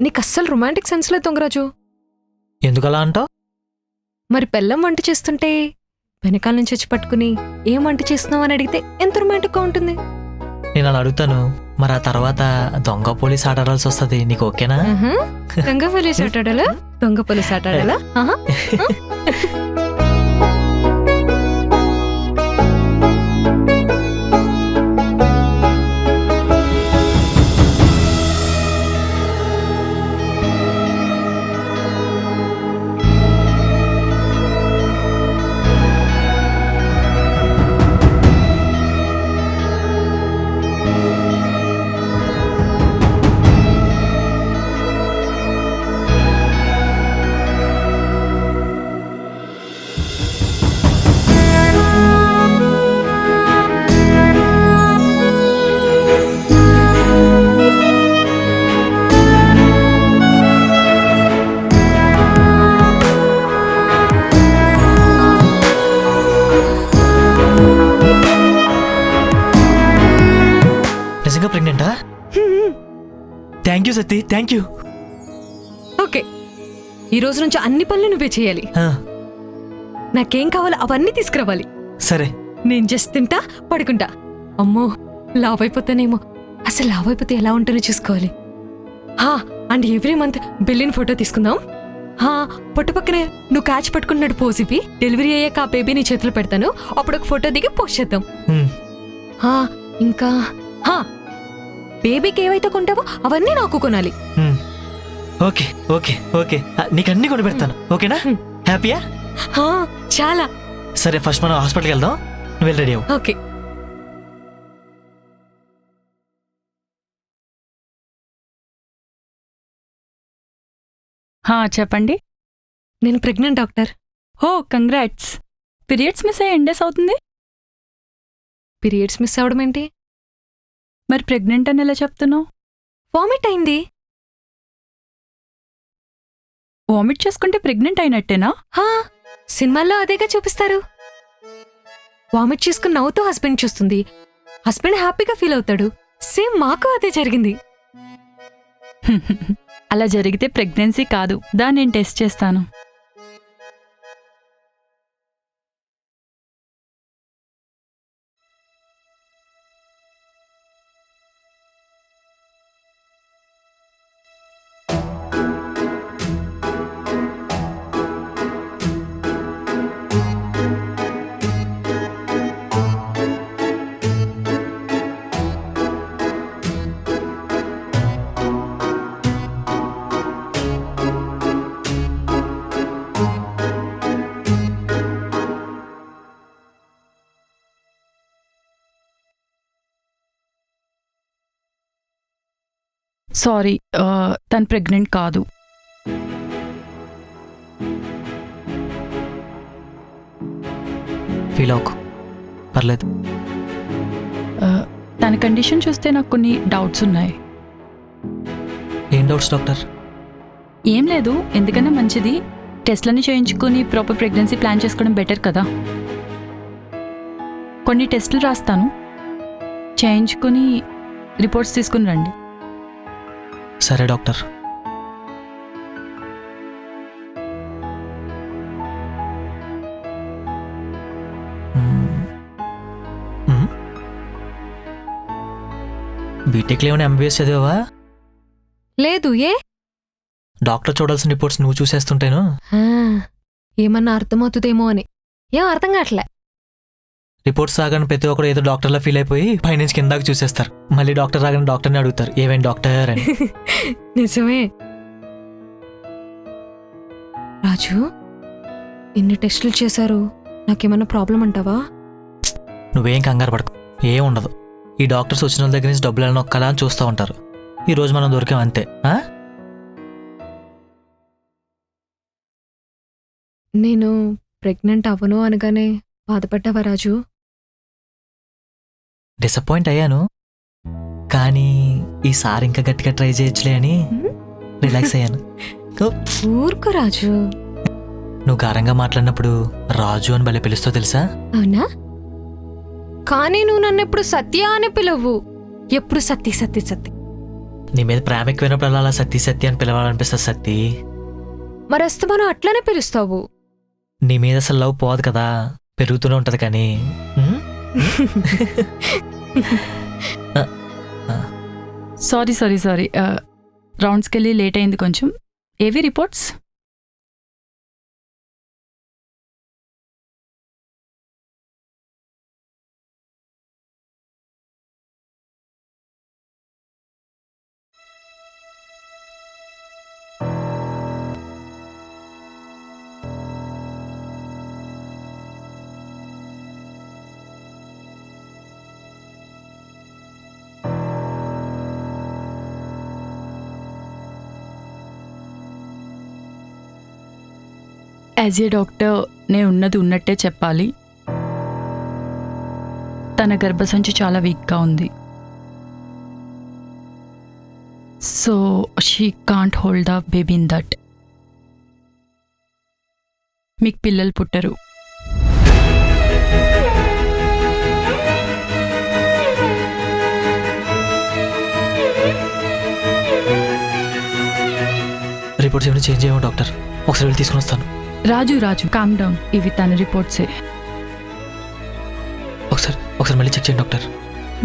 నీకు అస్సలు రొమాంటిక్ సెన్స్ లేదు దొంగరాజు. ఎందుకలా అంటావు? మరి పెళ్ళం వంట చేస్తుంటే వెనకాల నుంచి వచ్చి పట్టుకుని ఏం వంట చేస్తున్నావు అని అడిగితే ఎంత రొమాంటిక్గా ఉంటుంది. నేను అలా అడుగుతాను, మరి ఆ తర్వాత దొంగ పోలీస్ ఆడాల్సి వస్తుంది. నీకు ఓకేనా? దొంగ పోలీస్ ఆటాడాలా? దొంగ పోలీస్ ఆటాడాలా? నిజంగా ప్రెగ్నెంటా? Thank you Satti, thank you. Okay, ఈ రోజు నుంచి అన్ని పనులు నువ్వే చేయాలి. నాకేం కావాలో అవన్నీ తీసుకురావాలి. సరే. నేను జస్ట్ తింటా, పడుకుంటా. అమ్మో, లావ్ అయిపోతానేమో. అసలు లావ్ అయిపోతే ఎలా ఉంటుందో చూసుకోవాలి. అండ్ ఎవ్రీ మంత్ బిల్లిన్ ఫోటో తీసుకుందాం. పొట్టు పక్కనే నువ్వు క్యాచ్ పట్టుకున్నాడు పోజ్ ఇవి. డెలివరీ అయ్యాక ఆ బేబీ నీ చేతులు పెడతాను, అప్పుడు ఒక ఫోటో దిగి పోస్ట్ చేద్దాం. ఇంకా బేబీకి ఏవైతే కొంటావో అవన్నీ నాకు కొనాలి. ఓకే ఓకే ఓకే, నీకు అన్ని కొని పెడతాను. ఓకేనా? హ్యాపీయా? చాలా. సరే, ఫస్ట్ మనం హాస్పిటల్కి వెళ్దాం. నువ్వు వెళ్ళి రెడీ అవ్వు. ఓకే. చెప్పండి. నేను ప్రెగ్నెంట్ డాక్టర్. ఓ కంగ్రాట్స్. పీరియడ్స్ మిస్ అయ్యి ఎన్ని డేస్ అవుతుంది? పీరియడ్స్ మిస్ అవడం ఏంటి? మరి ప్రెగ్నెంట్ అని ఎలా చెప్తున్నావు? వామిట్ అయింది. వామిట్ చేసుకుంటే ప్రెగ్నెంట్ అయినట్టేనా? సినిమాల్లో అదేగా చూపిస్తారు. వామిట్ చేసుకుని నవ్వుతూ హస్బెండ్ చూస్తుంది, హస్బెండ్ హ్యాపీగా ఫీల్ అవుతాడు. సేమ్ మాకు అదే జరిగింది. అలా జరిగితే ప్రెగ్నెన్సీ కాదు, దాన్ని నేను టెస్ట్ చేస్తాను. సారీ, తను ప్రెగ్నెంట్ కాదు. ఫీల్ అవ్వకు, పర్లేదు. తన కండిషన్ చూస్తే నాకు కొన్ని డౌట్స్ ఉన్నాయి. ఏం డౌట్స్ డాక్టర్? ఏం లేదు, ఎందుకన్నా మంచిది టెస్ట్లన్నీ చేయించుకుని ప్రాపర్ ప్రెగ్నెన్సీ ప్లాన్ చేసుకోవడం బెటర్ కదా. కొన్ని టెస్టులు రాస్తాను, చేయించుకుని రిపోర్ట్స్ తీసుకుని రండి. సరే డాక్టర్. బీటెక్లో ఏమైనా ఎంబీబీఎస్ చదివావా? లేదు. ఏ? డాక్టర్ చూడాల్సిన రిపోర్ట్స్ నువ్వు చూసేస్తుంటేను ఏమన్నా అర్థమవుతుందేమో అని. ఏం అర్థం కావట్లే. రిపోర్ట్స్ రాగానే ప్రతి ఒక్కరు ఏదో డాక్టర్లా ఫీల్ అయిపోయి పైనుంచి కిందాకి చూసేస్తారు. మళ్ళీ డాక్టర్ రాగానే డాక్టర్ని అడుగుతారు, ఏమేం డాక్టర్ అని. నిజమే. రాజు, ఇన్ని టెస్టులు చేశారు, నాకేమన్నా ప్రాబ్లం అంటావా? నువ్వేం కంగారు పడకు, ఏం ఉండదు. ఈ డాక్టర్స్ వచ్చిన వాళ్ళ దగ్గర నుంచి డబ్బులు నొక్కలా అని చూస్తూ ఉంటారు. ఈరోజు మనం దొరికాం అంతే. నేను ప్రెగ్నెంట్ అవ్వను అనగానే బాధపడ్డావా రాజు? డిసప్పాయింట్ అయ్యాను, కానీ ఈసారి ఇంకా గట్టిగా ట్రై చేయొచ్చులే అని రిలాక్స్ అయ్యాను. ఊరుకో రాజు. నువ్వు గారంగా మాట్లాడినప్పుడు రాజు అని భలే పిలుస్తావు తెలుసా? అవునా? కానీ నువ్వు నన్ను ఎప్పుడు సత్య అని పిలవు. ఎప్పుడు సత్తి సత్తి సత్తి. నీ మీద ప్రేమ ఎక్కువైనప్పుడు అలా సత్తి సత్తి అని పిలవాలనిపిస్తుంది సత్తి. మరి అస్తమానం అట్లానే పిలుస్తావు. నీ మీద అసలు లవ్ పోదు కదా, పెరుగుతూనే ఉంటది కానీ. ఉమ్? సారీ రౌండ్స్కి వెళ్ళి లేట్ అయింది కొంచెం. ఏవి రిపోర్ట్స్? యాజ్ ఏ డాక్టర్ నేను ఉన్నది ఉన్నట్టే చెప్పాలి. తన గర్భసంచి చాలా వీక్గా ఉంది. So she can't hold the baby in that. మీకు పిల్లలు పుట్టరు. రిపోర్ట్స్ ఏమైనా చేంజ్ చేయమో డాక్టర్, ఒకసారి వెళ్ళి తీసుకుని వస్తాను. రాజు కామ్ డౌన్. ఇవి తన రిపోర్ట్సే. ఒకసారి మళ్ళీ చెక్ చేయండి డాక్టర్.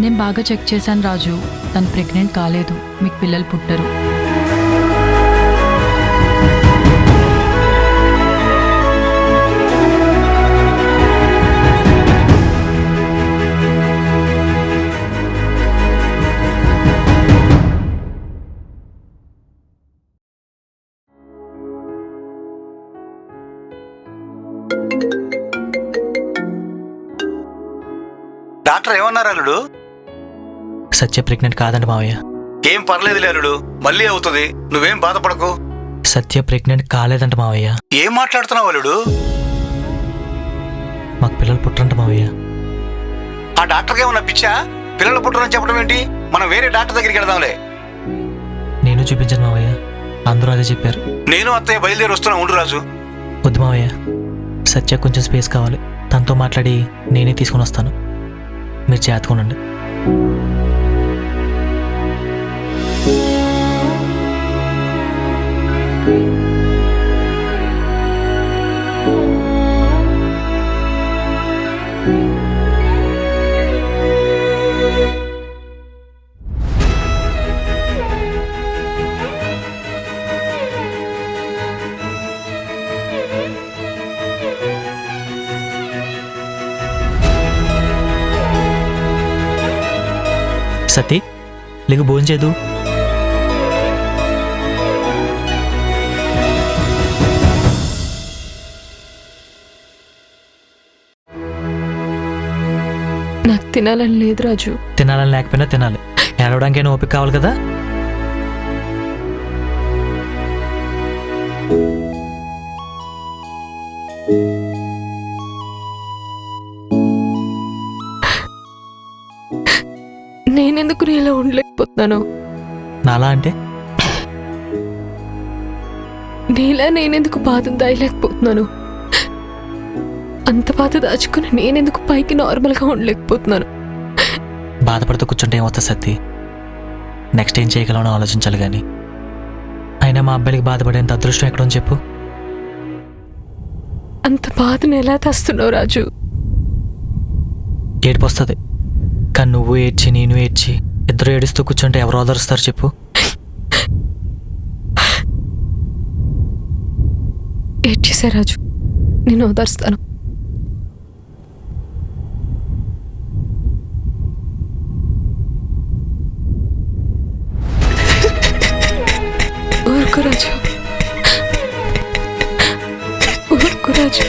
నేను బాగా చెక్ చేశాను రాజు, తను ప్రెగ్నెంట్ కాలేదు, మీకు పిల్లలు పుట్టరు. డాక్టర్ ఏమన్నారు అల్లుడు? సత్య ప్రెగ్నెంట్ కాదండి మావయ్య. ఏం పర్లేదులే అల్లుడు, మళ్ళీ అవుతుంది, నువ్వేం బాధపడకు. సత్య ప్రెగ్నెంట్ కాలేదంట మావయ్య. ఏం మాట్లాడుతున్నావు అల్లుడు? మాకు పిల్లలు పుట్టరంట మావయ్య. ఆ డాక్టర్కి ఏమన్నా పిచ్చా? పిల్లలు పుట్టరని చెప్పడం ఏంటి? మనం వేరే డాక్టర్ దగ్గరికి వెళ్దాంలే. నేను చూపించాను మావయ్య, అందరూ అదే చెప్పారు. నేను అత్తయ్య బయలుదేరి వస్తున్నా, ఉండు రాజు. వద్దు మావయ్య, సత్య కొంచెం స్పేస్ కావాలి, తనతో మాట్లాడి నేనే తీసుకుని వస్తాను. మీరు చేతుకోనండి. సతీ, లేక భోజనం చేయదు. నాకు తినాలని లేదు రాజు. తినాలని లేకపోయినా తినాలి, ఏడవడానికైనా ఓపిక కావాలి కదా. నేనెందుకు నీలా ఉండలేకపోతున్నాను? నాలా అంటే నీలా నేనెందుకు బాధను దాయలేకపోతున్నాను? అంత బాధ దాచుకుని నేనెందుకు పైకి నార్మల్గా ఉండలేకపోతున్నాను? బాధపడుతూ కూర్చుంటే ఏమవుతుంది సత్తి? నెక్స్ట్ ఏం చేయగలమో ఆలోచించాలి కానీ. అయినా మా అబ్బాయికి బాధపడేంత అదృష్టం ఎక్కడో చెప్పు. అంత బాధను ఎలా తెస్తున్నావు రాజు? ఏడుపు వస్తుంది, కానీ నువ్వు ఏడ్చి నేను ఏడ్చి ఇద్దరు ఏడుస్తూ కూర్చుంటే ఎవరు ఓదరుస్తారు చెప్పు? ఏడ్చేసే రాజు, నేను ఓదార్స్తాను. ఊరుకు రాజు, ఊరుకు రాజు.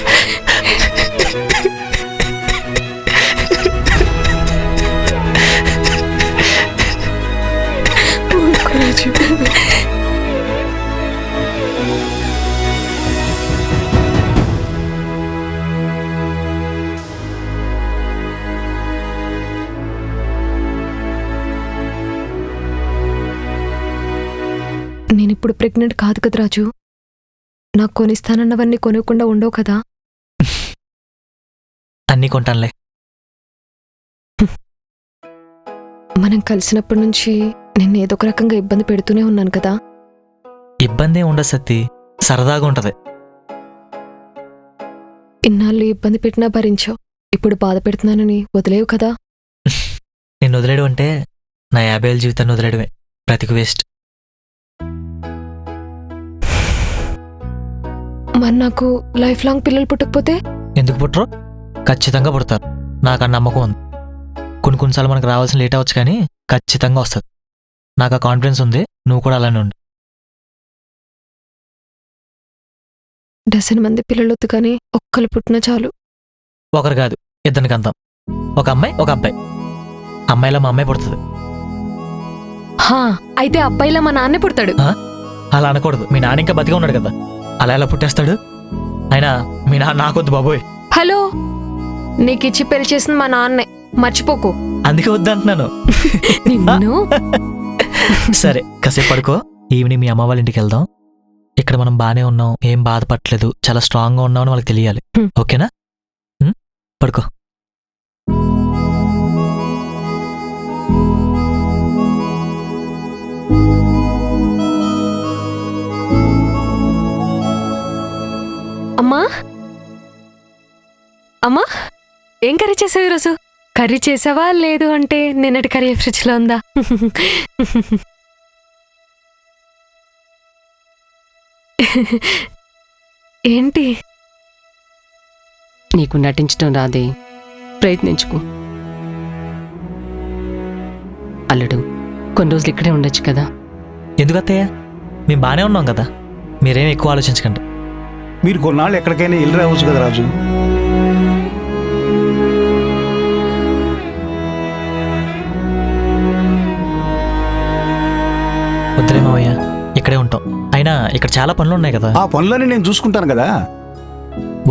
ఊరుకు రాజు. నేనిప్పుడు ప్రెగ్నెంట్ కాదు కదా రాజు. నాకు కొనిస్తానన్నవన్నీ కొనకుండా ఉండవు కదా. అన్నీ కొంటానులే. మనం కలిసినప్పటి నుంచి నిన్ను ఏదో ఒక రకంగా ఇబ్బంది పెడుతూనే ఉన్నాను కదా. ఇబ్బంది ఏం ఉండదు సత్తి, సరదాగా ఉంటది. ఇన్నాళ్ళు ఇబ్బంది పెట్టినా భరించావు. ఇప్పుడు బాధ పెడుతున్నానని వదిలేవు కదా. నిన్ను వదిలేయడం అంటే నా 50 ఏళ్ళ జీవితాన్ని వదిలేయడమే. బ్రతికి వేస్ట్. మరి నాకు లైఫ్ లాంగ్ పిల్లలు పుట్టకపోతే? ఎందుకు పుట్టరు? ఖచ్చితంగా పుడతారు. నాకు ఆ నమ్మకం ఉంది. కొన్నిసార్లు మనకు రావాల్సిన లేట్ అవ్వచ్చు, కానీ ఖచ్చితంగా వస్తుంది. నాకు ఆ కాన్ఫిడెన్స్ ఉంది. నువ్వు కూడా అలానే ఉండు. డజన్ మంది పిల్లలొద్దు కానీ ఒక్కరు పుట్టినా చాలు. ఒకరు కాదు, ఇద్దరికి అంతాం. ఒక అమ్మాయి, ఒక అబ్బాయి. అమ్మాయిలో మా అమ్మాయి పుడుతుంది. హా, అయితే అబ్బాయిలా మా నాన్నే పుడతాడు. అలా అనకూడదు. మీ నాన్న ఇంకా బతిగా ఉన్నాడు కదా, అలా ఎలా పుట్టేస్తాడు? అయినా మీ నాన్న నాకొద్దు బాబోయ్. హలో, నీకిచ్చి పెళ్లి చేసింది మా నాన్నే, మర్చిపోకు. అందుకే వద్దంటున్నాను. నిన్ను సరే, కాసేపు పడుకో. ఈవినింగ్ మీ అమ్మ వాళ్ళ ఇంటికి వెళ్దాం. ఇక్కడ మనం బానే ఉన్నాం, ఏం బాధపడలేదు, చాలా స్ట్రాంగ్ గా ఉన్నాం అని వాళ్ళకి తెలియాలి. ఓకేనా? పడుకో. అమ్మా, అమ్మా, ఏం కర్రీ చేసావు ఈరోజు? కర్రీ చేసావా లేదు అంటే నిన్నటి కర్రీ ఫ్రిడ్జ్లో ఉందా? ఏంటి? నీకు నటించడం రాదే, ప్రయత్నించుకో. అల్లుడు, కొన్ని రోజులు ఇక్కడే ఉండొచ్చు కదా. ఎందుకు అత్తయ్య? మేము బానే ఉన్నాం కదా, మీరేం ఎక్కువ ఆలోచించకండి. మీరు కొన్నాళ్ళు ఎక్కడికైనా వెళ్ళి రావచ్చు కదా రాజు. వద్దులే మావయ్య, ఇక్కడే ఉంటాం. అయినా ఇక్కడ చాలా పనులు ఉన్నాయి కదా. ఆ పనులని నేను చూసుకుంటాను కదా.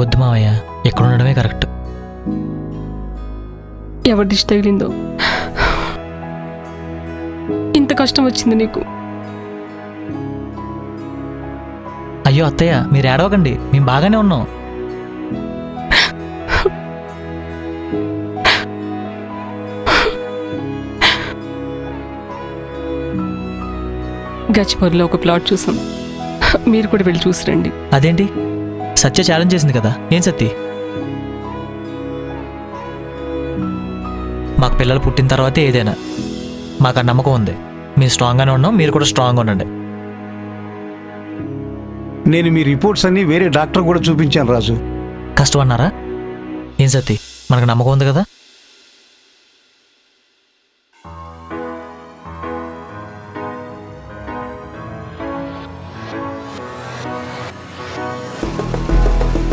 వద్దు మావయ్య, ఇక్కడ ఉండడమే కరెక్ట్. ఎవరి దిష్టి తగిలిందో ఇంత కష్టం వచ్చింది నీకు. అయ్యో అత్తయ్య, మీరు ఏడవకండి, మేము బాగానే ఉన్నాం. గచ్చిపూర్లో ఒక ప్లాట్ చూసాం, మీరు కూడా వెళ్ళి చూసిరండి. అదేంటి, సత్య ఛాలెంజ్ చేసింది కదా. ఏం సత్తి? మాకు పిల్లలు పుట్టిన తర్వాతే ఏదైనా. మాకు ఆ నమ్మకం ఉంది. మేము స్ట్రాంగ్గానే ఉన్నాం, మీరు కూడా స్ట్రాంగ్గా ఉండండి. నేను మీ రిపోర్ట్స్ అన్ని వేరే డాక్టర్ కూడా చూపించాను రాజు. కష్టం అన్నారా? ఏం సత్తి, మనకు నమ్మకం ఉంది కదా.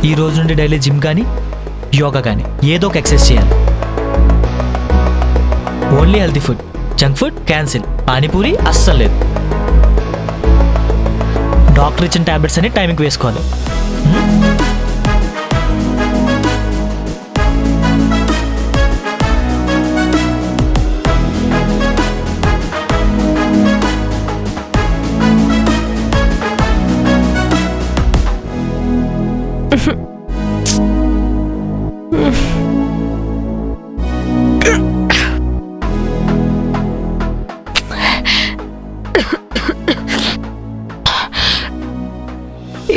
ఈ రోజు నుండి డైలీ జిమ్ కానీ యోగా కానీ ఏదో ఒక ఎక్సర్సైజ్ చేయాలి. Only healthy food, junk food cancel. Panipuri అస్సలు లేదు. డాక్టర్ ఇచ్చిన టాబ్లెట్స్ అన్ని టైంకి వేసుకోవాలి.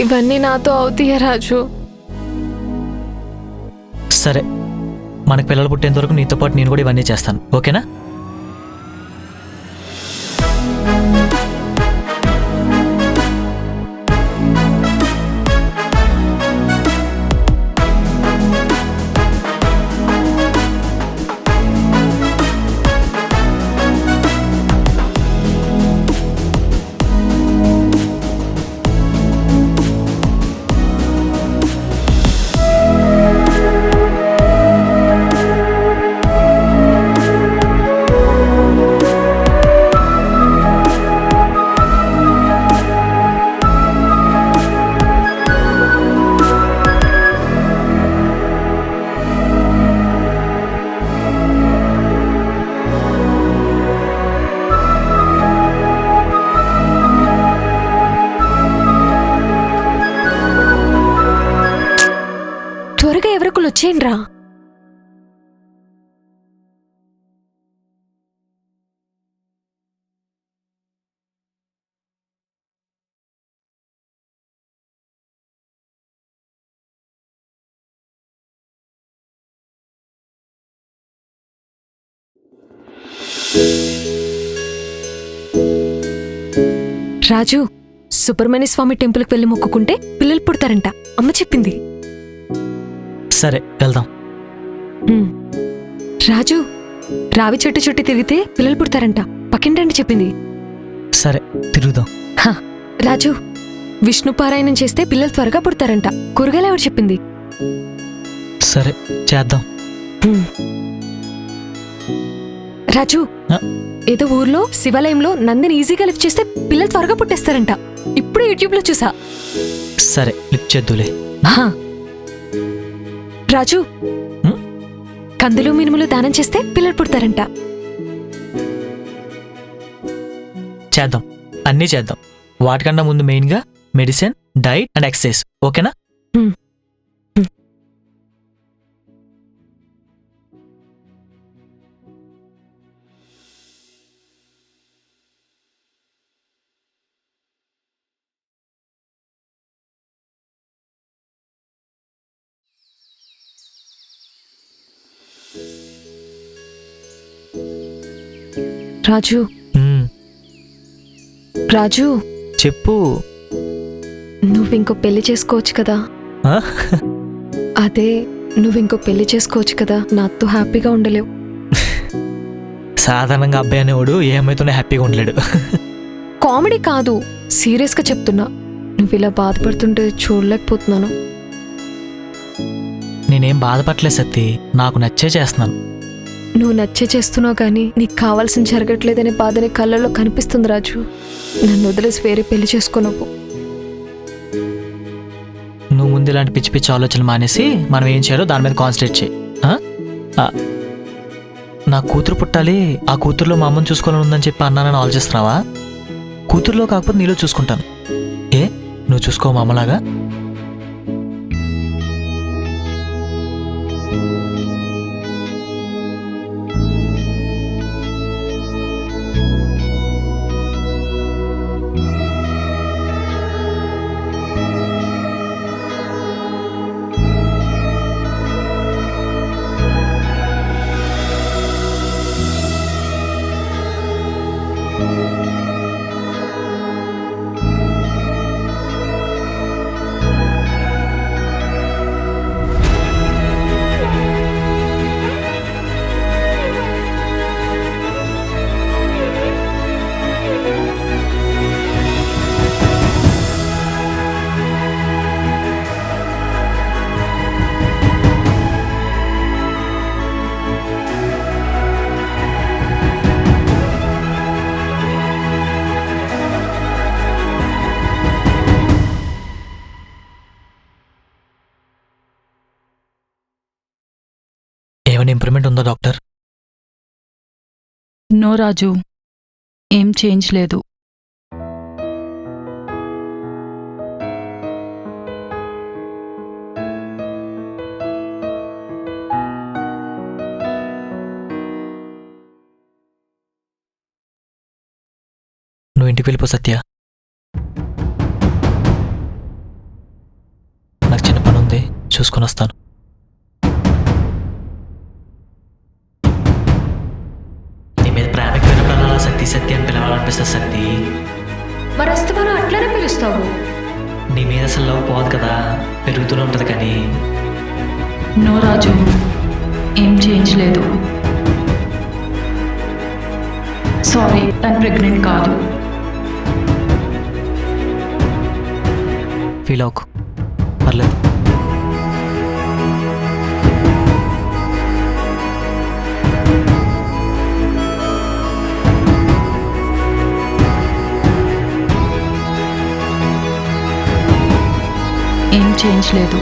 ఇవన్నీ నాతో అవుతాయా రాజు? సరే, మనకు పిల్లలు పుట్టేంత వరకు నీతో పాటు నేను కూడా ఇవన్నీ చేస్తాను. ఓకేనా? త్వరగా ఎవరికలు వచ్చేయండి రా. రాజు, సుబ్రహ్మణ్య స్వామి టెంపుల్కి వెళ్ళి మొక్కుకుంటే పిల్లలు పుడతారంట, అమ్మ చెప్పింది. సరే వెళ్దాం. రాజు, రావి చెట్టు చుట్టూ తిరిగితే పిల్లలు పుడతారంట, పక్కింటండి చెప్పింది. సరే తిరుగుదాం. రాజు, విష్ణు పారాయణం చేస్తే పిల్లలు త్వరగా పుడతారంట, కూరగాయలు ఎవరు చెప్పింది. సరే చేద్దాం. రాజు, ఆ? ఏదో ఊర్లో శివాలయంలో నందిని ఈజీగా లిఫ్ట్ చేస్తే పిల్లలు త్వరగా పుట్టేస్తారంట, ఇప్పుడు యూట్యూబ్ లో చూసా. సరే లిఫ్ట్ చేద్దులే. హా. రాజు, హ్మ్? కందులు మినుములు దానం చేస్తే పిల్లలు పుడతారంట. చేద్దాం, అన్నీ చేద్దాం. వాటికన్నా ముందు మెయిన్గా మెడిసిన్, డైట్ అండ్ ఎక్సర్సైజ్. ఓకేనా? రాజు, మ్మ్. రాజు, చెప్పు. నువ్వింకో పెళ్లి చేసుకోవచ్చు కదా. ఆ? అదే, నువ్వింకో పెళ్లి చేసుకోవచ్చు కదా, నాతో హ్యాపీగా ఉండలేవు. సాధారణంగా అబ్బాయి అనేవాడు ఏ అమ్మాయితోనే హ్యాపీగా ఉండలేడు. కామెడీ కాదు, సీరియస్ గా చెప్తున్నా. నువ్వు ఇలా బాధపడుతుంటే చూడలేకపోతున్నాను. నేనేం బాధపడలేదు సత్తి, నాకు నచ్చే చేస్తున్నాను. నువ్వు నచ్చే చేస్తున్నావు కానీ నీకు కావాల్సిన జరగట్లేదనే బాధ నీ కళ్ళల్లో కనిపిస్తుంది రాజు. నన్ను వదిలేసి వేరే పెళ్లి చేసుకోనవ్వు. నువ్వు ముందు ఇలాంటి పిచ్చి పిచ్చి ఆలోచనలు మానేసి మనం ఏం చేయాలో దాని మీద కాన్సన్ట్రేట్ చేయి. నా కూతురు పుట్టాలి, ఆ కూతురులో మా అమ్మని చూసుకోవాలని ఉందని చెప్పి అన్నానని ఆలోచిస్తున్నావా? కూతురులో కాకపోతే నీలో చూసుకుంటాను. ఏ నువ్వు చూసుకో మా అమ్మలాగా? ఏమైనా ఇంప్రూవ్మెంట్ ఉందా డాక్టర్? నో రాజు, ఏం చేంజ్ లేదు. నువ్వు ఇంటికి వెళ్ళిపో సత్య. నాకు చిన్న పని ఉంది, చూసుకొని వస్తాను. నీ మీద ప్రేమకి వినపడాలా సత్తి సత్తి అని పిలవాలనిపిస్తుంది సత్తి. మరి వస్తాను అట్లనే పిలుస్తావు. నీ మీద అసలు లవ్ పోదు కదా, పెరుగుతూనే ఉంటుంది కానీ. నో రాజు, ఏం చేంజ్ లేదు. సారీ, తను ప్రెగ్నెంట్ కాదు. ఫీల్ అవ్వకు, పర్లేదు. ఏం చేంజ్ లేదు.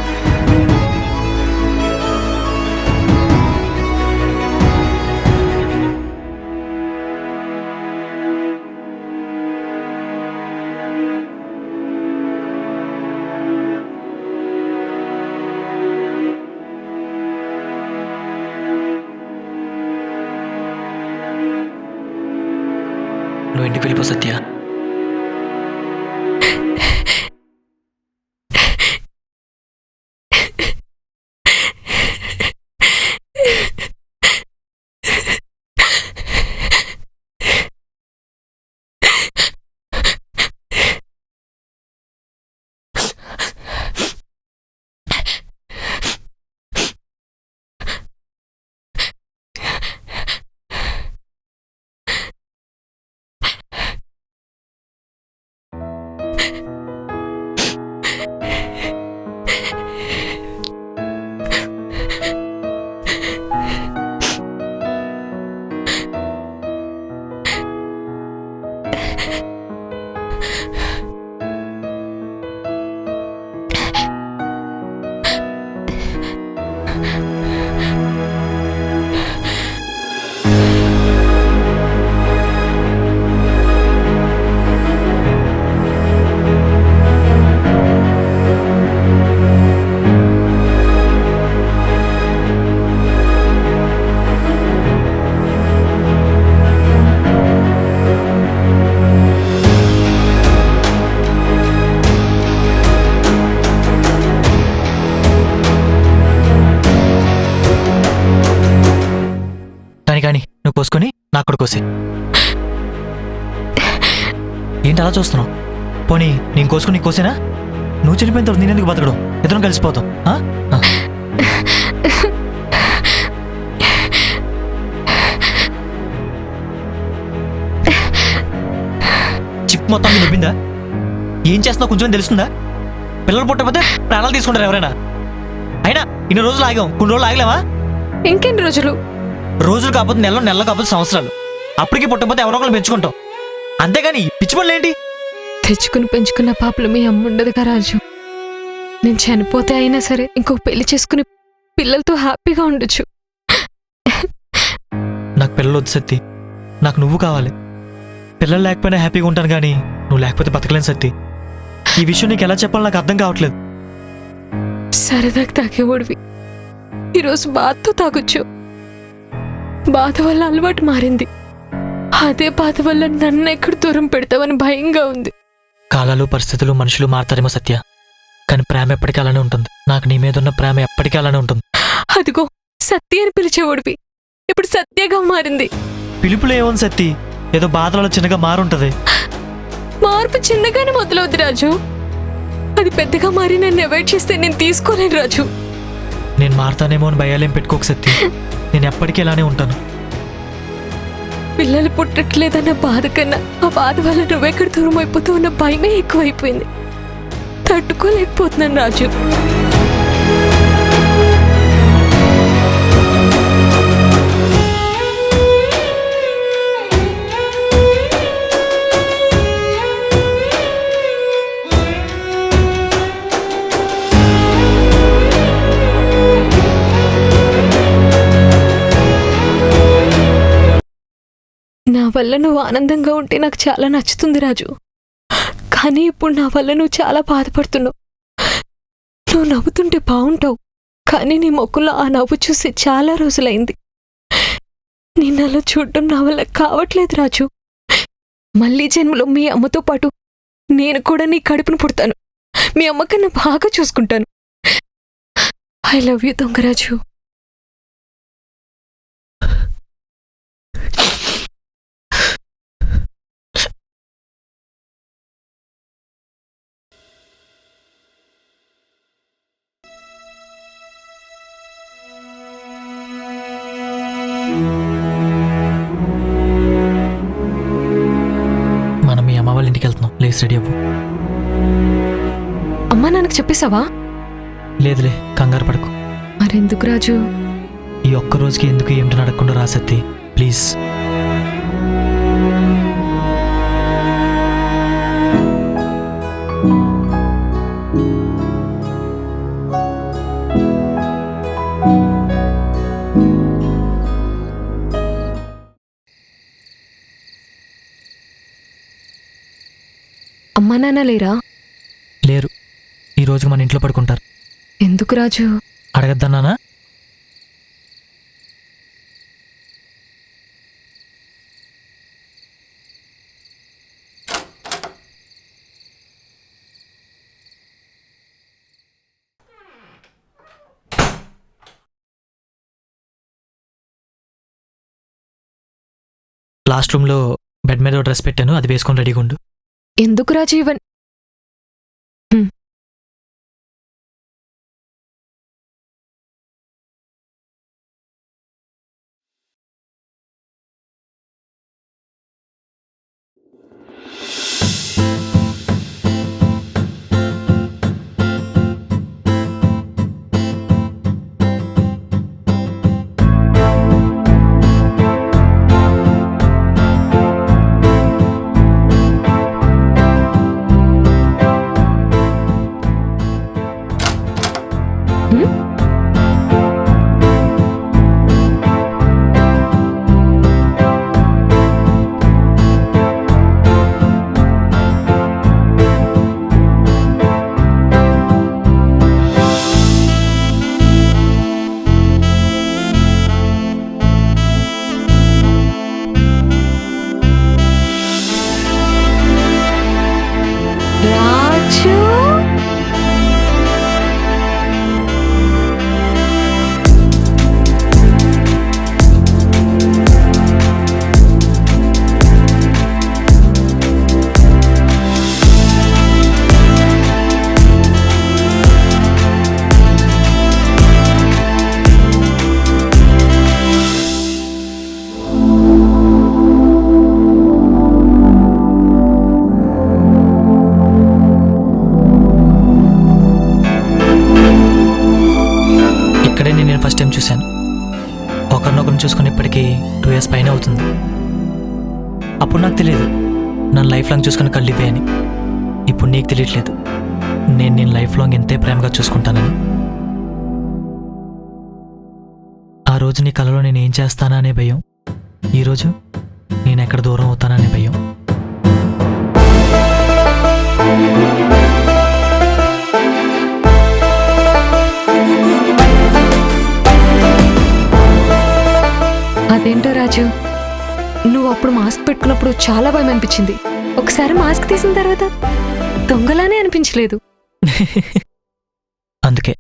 నువ్వు ఇంటికి వెళ్ళిపో సత్య. కోసుకొని నాకు కూడా కోసే. ఏంటి అలా చూస్తున్నావు? పోనీ నేను కోసుకుని నీకు కోసేనా? నువ్వు చనిపోయిన తర్వాత నేను ఎందుకు బతకడం? ఇద్దరం కలిసిపోతాం. చిప్ మొత్తం నొప్పిందా? ఏం చేస్తున్నావు కొంచెం తెలుస్తుందా? పిల్లలు పుట్టకపోతే ప్రాణాలు తీసుకుంటారు ఎవరైనా. అయినా ఇన్ని రోజులు ఆగాం, కొన్ని రోజులు ఆగలేవా? ఇంకెన్ని రోజులు? రోజులు కాకపోతే నెలలో, నెలలు కాకపోతే సంవత్సరాలు. అప్పటికి పుట్టకపోతే ఎవరో ఒకరు పెంచుకుంటాం. అంతేగాని పిచ్చి పనులు ఏంటి? తెచ్చుకుని పెంచుకున్న పాపలు మీ అమ్మ ఉండదుగా రాజు. నేను చనిపోతే అయినా సరే ఇంకొక పెళ్లి చేసుకుని పిల్లలతో హ్యాపీగా ఉండొచ్చు. నాకు పిల్లలు వద్దు సత్తి, నాకు నువ్వు కావాలి. పిల్లలు లేకపోయినా హ్యాపీగా ఉంటాను కానీ నువ్వు లేకపోతే బతకలేను సత్తి. ఈ విషయం నీకు ఎలా చెప్పాలో నాకు అర్థం కావట్లేదు. సరదాకి తాగేవాడివి, ఈరోజు బాధతో తాగొచ్చు. బాధ వల్ల అలవాటు మారింది. అదే బాధ వల్ల నన్ను ఎక్కడ దూరం పెడతావని భయంగా ఉంది. కాలాలు, పరిస్థితులు, మనుషులు మారతారేమో సత్య, కానీ ప్రేమ ఎప్పటికీ అలానే ఉంటుంది. నాకు నీ మీద ఉన్న ప్రేమ ఎప్పటికీ అలానే ఉంటుంది. అదిగో సత్య అని పిలిచేవాడివి, ఇప్పుడు సత్యగా మారింది. పిలుపులో ఏముంది సత్తి, ఏదో బాధలలో చిన్నగా మారుంటది. మార్పు చిన్నగానే మొదలవుద్ది రాజు, అది పెద్దగా మారి నన్ను అవాయిడ్ చేస్తే నేను తీసుకోలేను రాజు. నేను మారతానేమో అని భయాలేం పెట్టుకోక సత్తి, నేను ఎప్పటికీ ఇలానే ఉంటాను. పిల్లలు పుట్టట్లేదన్న బాధ కన్నా ఆ బాధ వల్ల నువ్వెక్కడ దూరం అయిపోతావు అన్న భయమే ఎక్కువైపోయింది. తట్టుకోలేకపోతున్నాను రాజు. నా వల్ల నువ్వు ఆనందంగా ఉంటే నాకు చాలా నచ్చుతుంది రాజు, కానీ ఇప్పుడు నా వల్ల నువ్వు చాలా బాధపడుతున్నావు. నువ్వు నవ్వుతుంటే బాగుంటావు, కానీ నీ మొక్కుల్లో ఆ నవ్వు చూసి చాలా రోజులైంది. నిన్ను అలా చూడటం నా వల్ల కావట్లేదు రాజు. మళ్ళీ జన్మలో మీ అమ్మతో పాటు నేను కూడా నీ కడుపును పుడతాను. మీ అమ్మ కన్నా బాగా చూసుకుంటాను. I love you Dongaraju. మనం మీ అమ్మ వాళ్ళ ఇంటికి వెళ్తున్నాం, లేచి రెడీ అవ్వు. అమ్మా నాన్నకు చెప్పేశావా? లేదులే, కంగారు పడకు. మరెందుకు రాజు? ఈ ఒక్క రోజుకి ఎందుకు ఏమిటో నడకుండా రా సత్తి, ప్లీజ్. అమ్మా నాన్న లేరా? లేరు, ఈ రోజు మన ఇంట్లో పడుకుంటారు. ఎందుకు రాజు? అడగద్దన్నానా? లాస్ట్ రూమ్లో బెడ్ మీద డ్రెస్ పెట్టాను, అది వేసుకొని రెడీగా ఉండు. ఎందుకు రాజు ఇవన్నీ? ఫస్ట్ టైం చూశాను. ఒకరినొకరిని చూసుకుని ఇప్పటికీ 2 years పైన అవుతుంది. అప్పుడు నాకు తెలియదు నన్ను లైఫ్ లాంగ్ చూసుకుని కళ్ళు ఇవే అని. ఇప్పుడు నీకు తెలియట్లేదు నేను లైఫ్ లాంగ్ ఎంతే ప్రేమగా చూసుకుంటానని. ఆ రోజు నీ కలలో నేను ఏం చేస్తానా అనే భయం, ఈరోజు నేను ఎక్కడ దూరం అవుతానా అనే భయం. అదేంటో రాజు, నువ్వు అప్పుడు మాస్క్ పెట్టుకున్నప్పుడు చాలా భయం అనిపించింది. ఒకసారి మాస్క్ తీసిన తర్వాత దొంగలానే అనిపించలేదు. అందుకే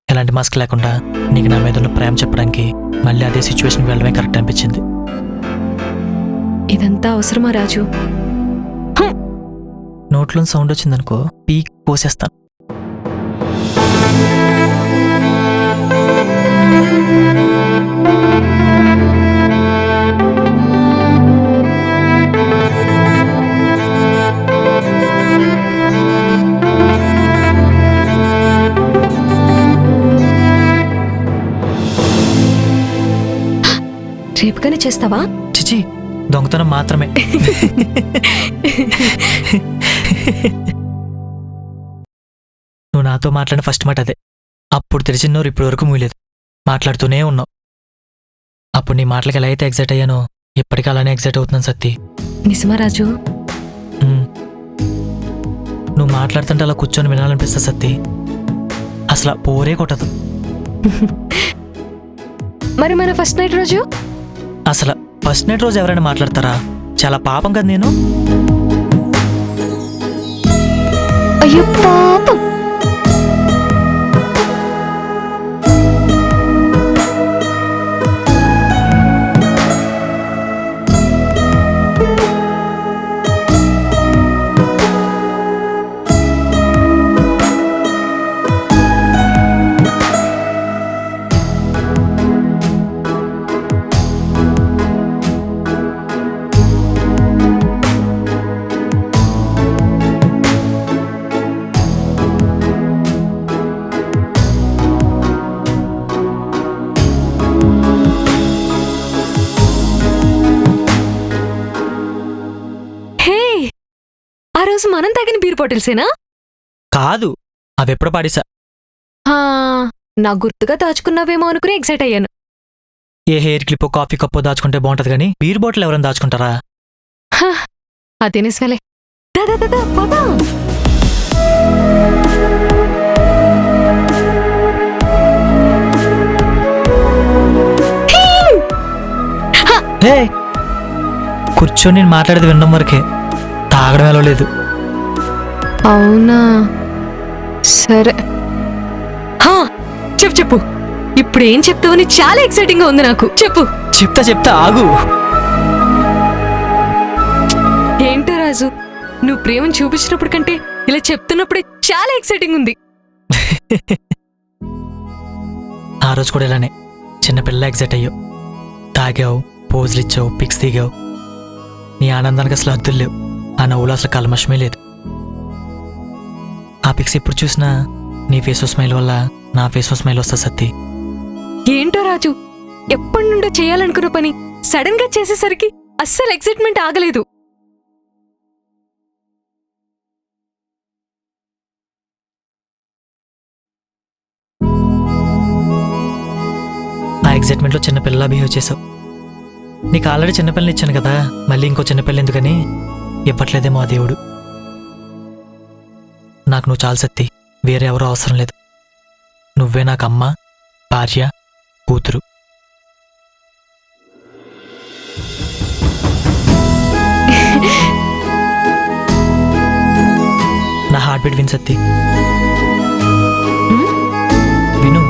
ఎలాంటి మాస్క్ లేకుండా నీకు నా మీద ఉన్న ప్రేమ చెప్పడానికి మళ్ళీ అదే సిచ్యువేషన్కి వెళ్ళడమే కరెక్ట్ అనిపించింది. ఇదంతా అవసరమా రాజు? నోట్లో సౌండ్ వచ్చిందనుకో పీక్ పోసేస్తాను. రేపుగానే చేస్తావా? చిచి, దొంగతనం మాత్రమే. నువ్వు నాతో మాట్లాడిన ఫస్ట్ మాట అదే. అప్పుడు తెరిచిన నోరు ఇప్పటి వరకు మూయలేదు, మాట్లాడుతూనే ఉన్నావు. అప్పుడు నీ మాటలకి ఎలా అయితే ఎగ్జైట్ అయ్యానో ఇప్పటికీ అలానే ఎగ్జైట్ అవుతున్నాను సత్తి. నిజమా రాజు? నువ్వు మాట్లాడుతుంటే అలా కూర్చొని వినాలనిపిస్తా సత్తి. అసలు పోరే కొట్టదు. మరి మన ఫస్ట్ నైట్ రోజు? అసలు ఫస్ట్ నైట్ రోజు ఎవరైనా మాట్లాడతారా? చాలా పాపం కదా నేను. అయ్యో పాపం. ఆ రోజు మనం తాగిన బీర్ బాటిల్సేనా? కాదు, అవెప్పుడు పాడేసా. నా గుర్తుగా దాచుకున్నావేమో అనుకుని ఎక్సైట్ అయ్యాను. ఏ హెయిర్ క్లిప్ కాఫీ కప్పు దాచుకుంటే బాగుంటది కానీ బీర్ బాటిల్ ఎవరైనా దాచుకుంటారా? అదే నిజమేలే. పదా. హే, కూర్చొని నేను మాట్లాడేది వినడం వరకే, తాగడం ఎలా లేదు. అవునా, సరే. చెప్పు ఇప్పుడు ఏం చెప్తావని చాలా ఎక్సైటింగ్ గా ఉంది నాకు. చెప్పు. చెప్తా ఆగు. ఏంటో రాజు, నువ్వు ప్రేమను చూపించినప్పుడు కంటే ఇలా చెప్తున్నప్పుడే చాలా ఎక్సైటింగ్ ఉంది. ఆ రోజు కూడా ఇలానే చిన్నపిల్ల ఎగ్జైట్ అయ్యావు, తాగావు, పోజులు ఇచ్చావు, పిక్స్ దిగావు. నీ ఆనందానికి అసలు హద్దులు లేవు, ఆ నవ్వులో అసలు కల్మషమే లేదు. ఆ పిక్స్ ఎప్పుడు చూసినా నీ ఫేస్ స్మైల్ వల్ల నా ఫేస్ స్మైల్ వస్తా సత్తి. ఏంటో రాజు, ఎప్పటి నుండో చేయాలనుకున్న పని సడన్ గా చేసేసరికి అస్సలు ఎక్సైట్మెంట్ ఆగలేదు. ఆ ఎగ్జైట్మెంట్లో చిన్నపిల్లలా బిహేవ్ చేసావు. నీకు ఆల్రెడీ చిన్నపిల్లని ఇచ్చాను కదా, మళ్ళీ ఇంకో చిన్నపిల్ల ఎందుకని ఇవ్వట్లేదేమో ఆ దేవుడు. నాకు నువ్వు చాలు సత్తి, వేరే ఎవరో అవసరం లేదు. నువ్వే నాకు అమ్మ, భార్య, కూతురు. నా హార్ట్ బీట్ విను సత్తి, విను.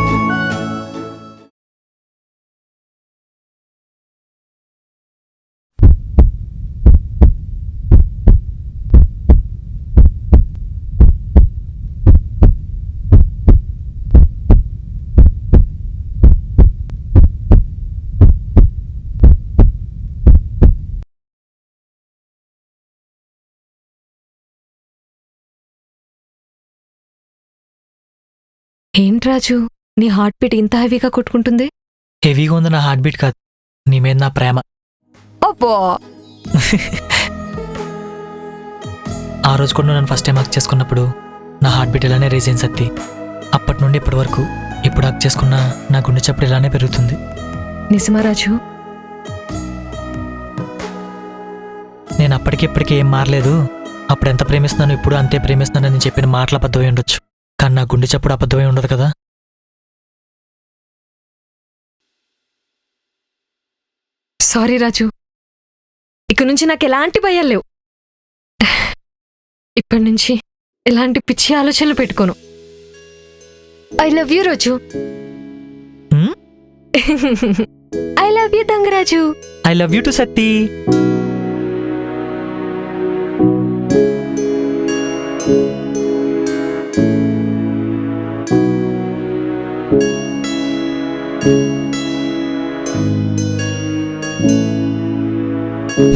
ఏంటి రాజు, నీ హార్ట్ బీట్ ఇంత హెవీగా కొట్టుకుంటుంది? హెవీగా ఉంది నా హార్ట్ బీట్ కాదు, నీ మీద నా ప్రేమ. అబ్బో, ఆ రోజు కూడా నన్ను ఫస్ట్ టైం హక్ చేసుకున్నప్పుడు నా హార్ట్ బీట్ ఇలానే రేజ్ అయింది సత్తి. అప్పటి నుండి ఇప్పటి వరకు ఇప్పుడు హక్ చేసుకున్న నా గుండె చప్పుడు ఇలానే పెరుగుతుంది. నిజమా రాజు? నేను అప్పటికిప్పటికీ ఏం మారలేదు. అప్పుడు ఎంత ప్రేమిస్తున్నాను ఇప్పుడు అంతే ప్రేమిస్తున్నానని చెప్పిన మాటలు అబద్ధమై ఉండొచ్చు, కానీ నా గుండె చప్పుడు అబద్ధమై ఉండదు కదా. సారీ రాజు, ఇక నుంచి నాకు ఎలాంటి భయాలు లేవు. ఇప్పటి నుంచి ఎలాంటి పిచ్చి ఆలోచనలు పెట్టుకోను. I love you Raju. Hmm? I love you Dongaraju. I love you too Satti.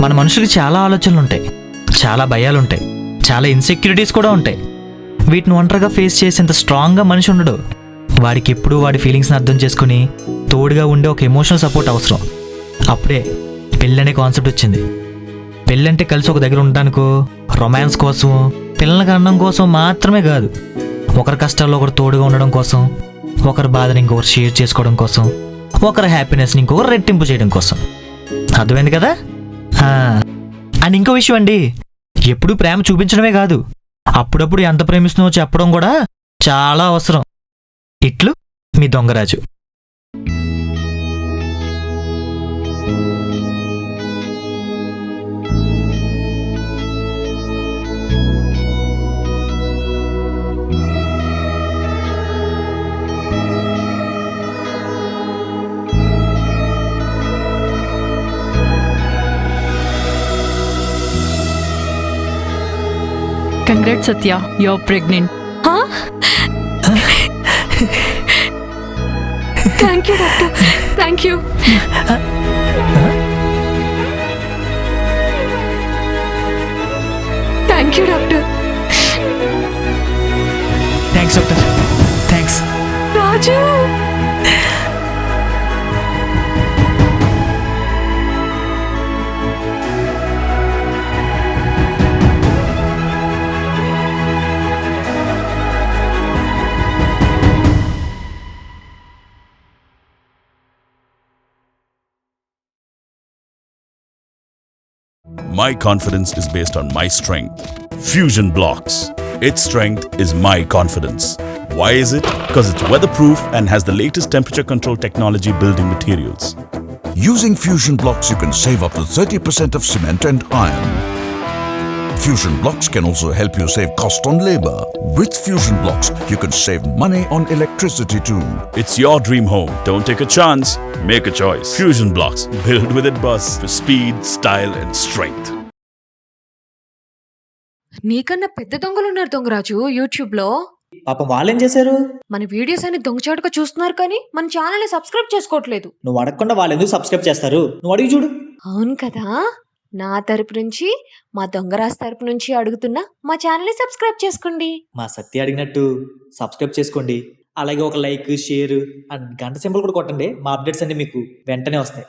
మన మనుషులకి చాలా ఆలోచనలు ఉంటాయి, చాలా భయాలు ఉంటాయి, చాలా ఇన్సెక్యూరిటీస్ కూడా ఉంటాయి. వీటిని ఒంటరిగా ఫేస్ చేసేంత స్ట్రాంగ్గా మనిషి ఉండడు. వాడికి ఎప్పుడూ వాడి ఫీలింగ్స్ని అర్థం చేసుకుని తోడుగా ఉండే ఒక ఎమోషనల్ సపోర్ట్ అవసరం. అప్పుడే పెళ్ళనే కాన్సెప్ట్ వచ్చింది. పెళ్ళంటే కలిసి ఒక దగ్గర ఉండడానికో, రొమాన్స్ కోసం, పిల్లలకి అన్నం కోసం మాత్రమే కాదు. ఒకరి కష్టాల్లో ఒకరు తోడుగా ఉండడం కోసం, ఒకరి బాధని ఇంకొకరు షేర్ చేసుకోవడం కోసం, ఒకరి హ్యాపీనెస్ని ఇంకొకరు రెట్టింపు చేయడం కోసం. అర్థమైంది కదా? అండ్ ఇంకో విషయం అండి, ఎప్పుడూ ప్రేమ చూపించడమే కాదు, అప్పుడప్పుడు ఎంత ప్రేమిస్తున్నావో చెప్పడం కూడా చాలా అవసరం. ఇట్లు మీ Dongaraju. Congrats Satya, your pregnant. Thank you doctor, thank you. Thank you doctor. Thanks doctor, thanks. Raju, My confidence is based on my strength. Fusion Blocks. Its strength is my confidence. Why is it? Because it's weatherproof and has the latest temperature control technology building materials. Using Fusion Blocks, you can save up to 30% of cement and iron. Fusion Blocks can also help you save cost on labor. With Fusion Blocks, you can save money on electricity too. It's your dream home. Don't take a chance. Make a choice. Fusion Blocks. Build with it bus for speed, style and strength. నీకన్నా పెద్ద దొంగలు ఉన్నారు దొంగరాజు YouTube లో. పాపం వాళ్ళేం చేశారు? మన videos అన్ని దొంగచాటుగా చూస్తున్నారు కానీ మన ఛానల్ ని సబ్స్క్రైబ్ చేసుకోవట్లేదు. నువ్వు అడగకుండా వాళ్ళు ఎందుకు సబ్స్క్రైబ్ చేస్తారు? నువ్వు అడిగి చూడు. అవును కదా, నా తరపు నుంచి, మా దొంగరాజు తరపు నుంచి అడుగుతున్నా, మా ఛానల్ ని సబ్స్క్రైబ్ చేసుకోండి. మా సత్య అడిగినట్టు సబ్స్క్రైబ్ చేసుకోండి. అలాగే ఒక లైక్, షేర్ అండ్ గంట సింబల్ కూడా కొట్టండి. మా అప్డేట్స్ అన్ని మీకు వెంటనే వస్తాయి.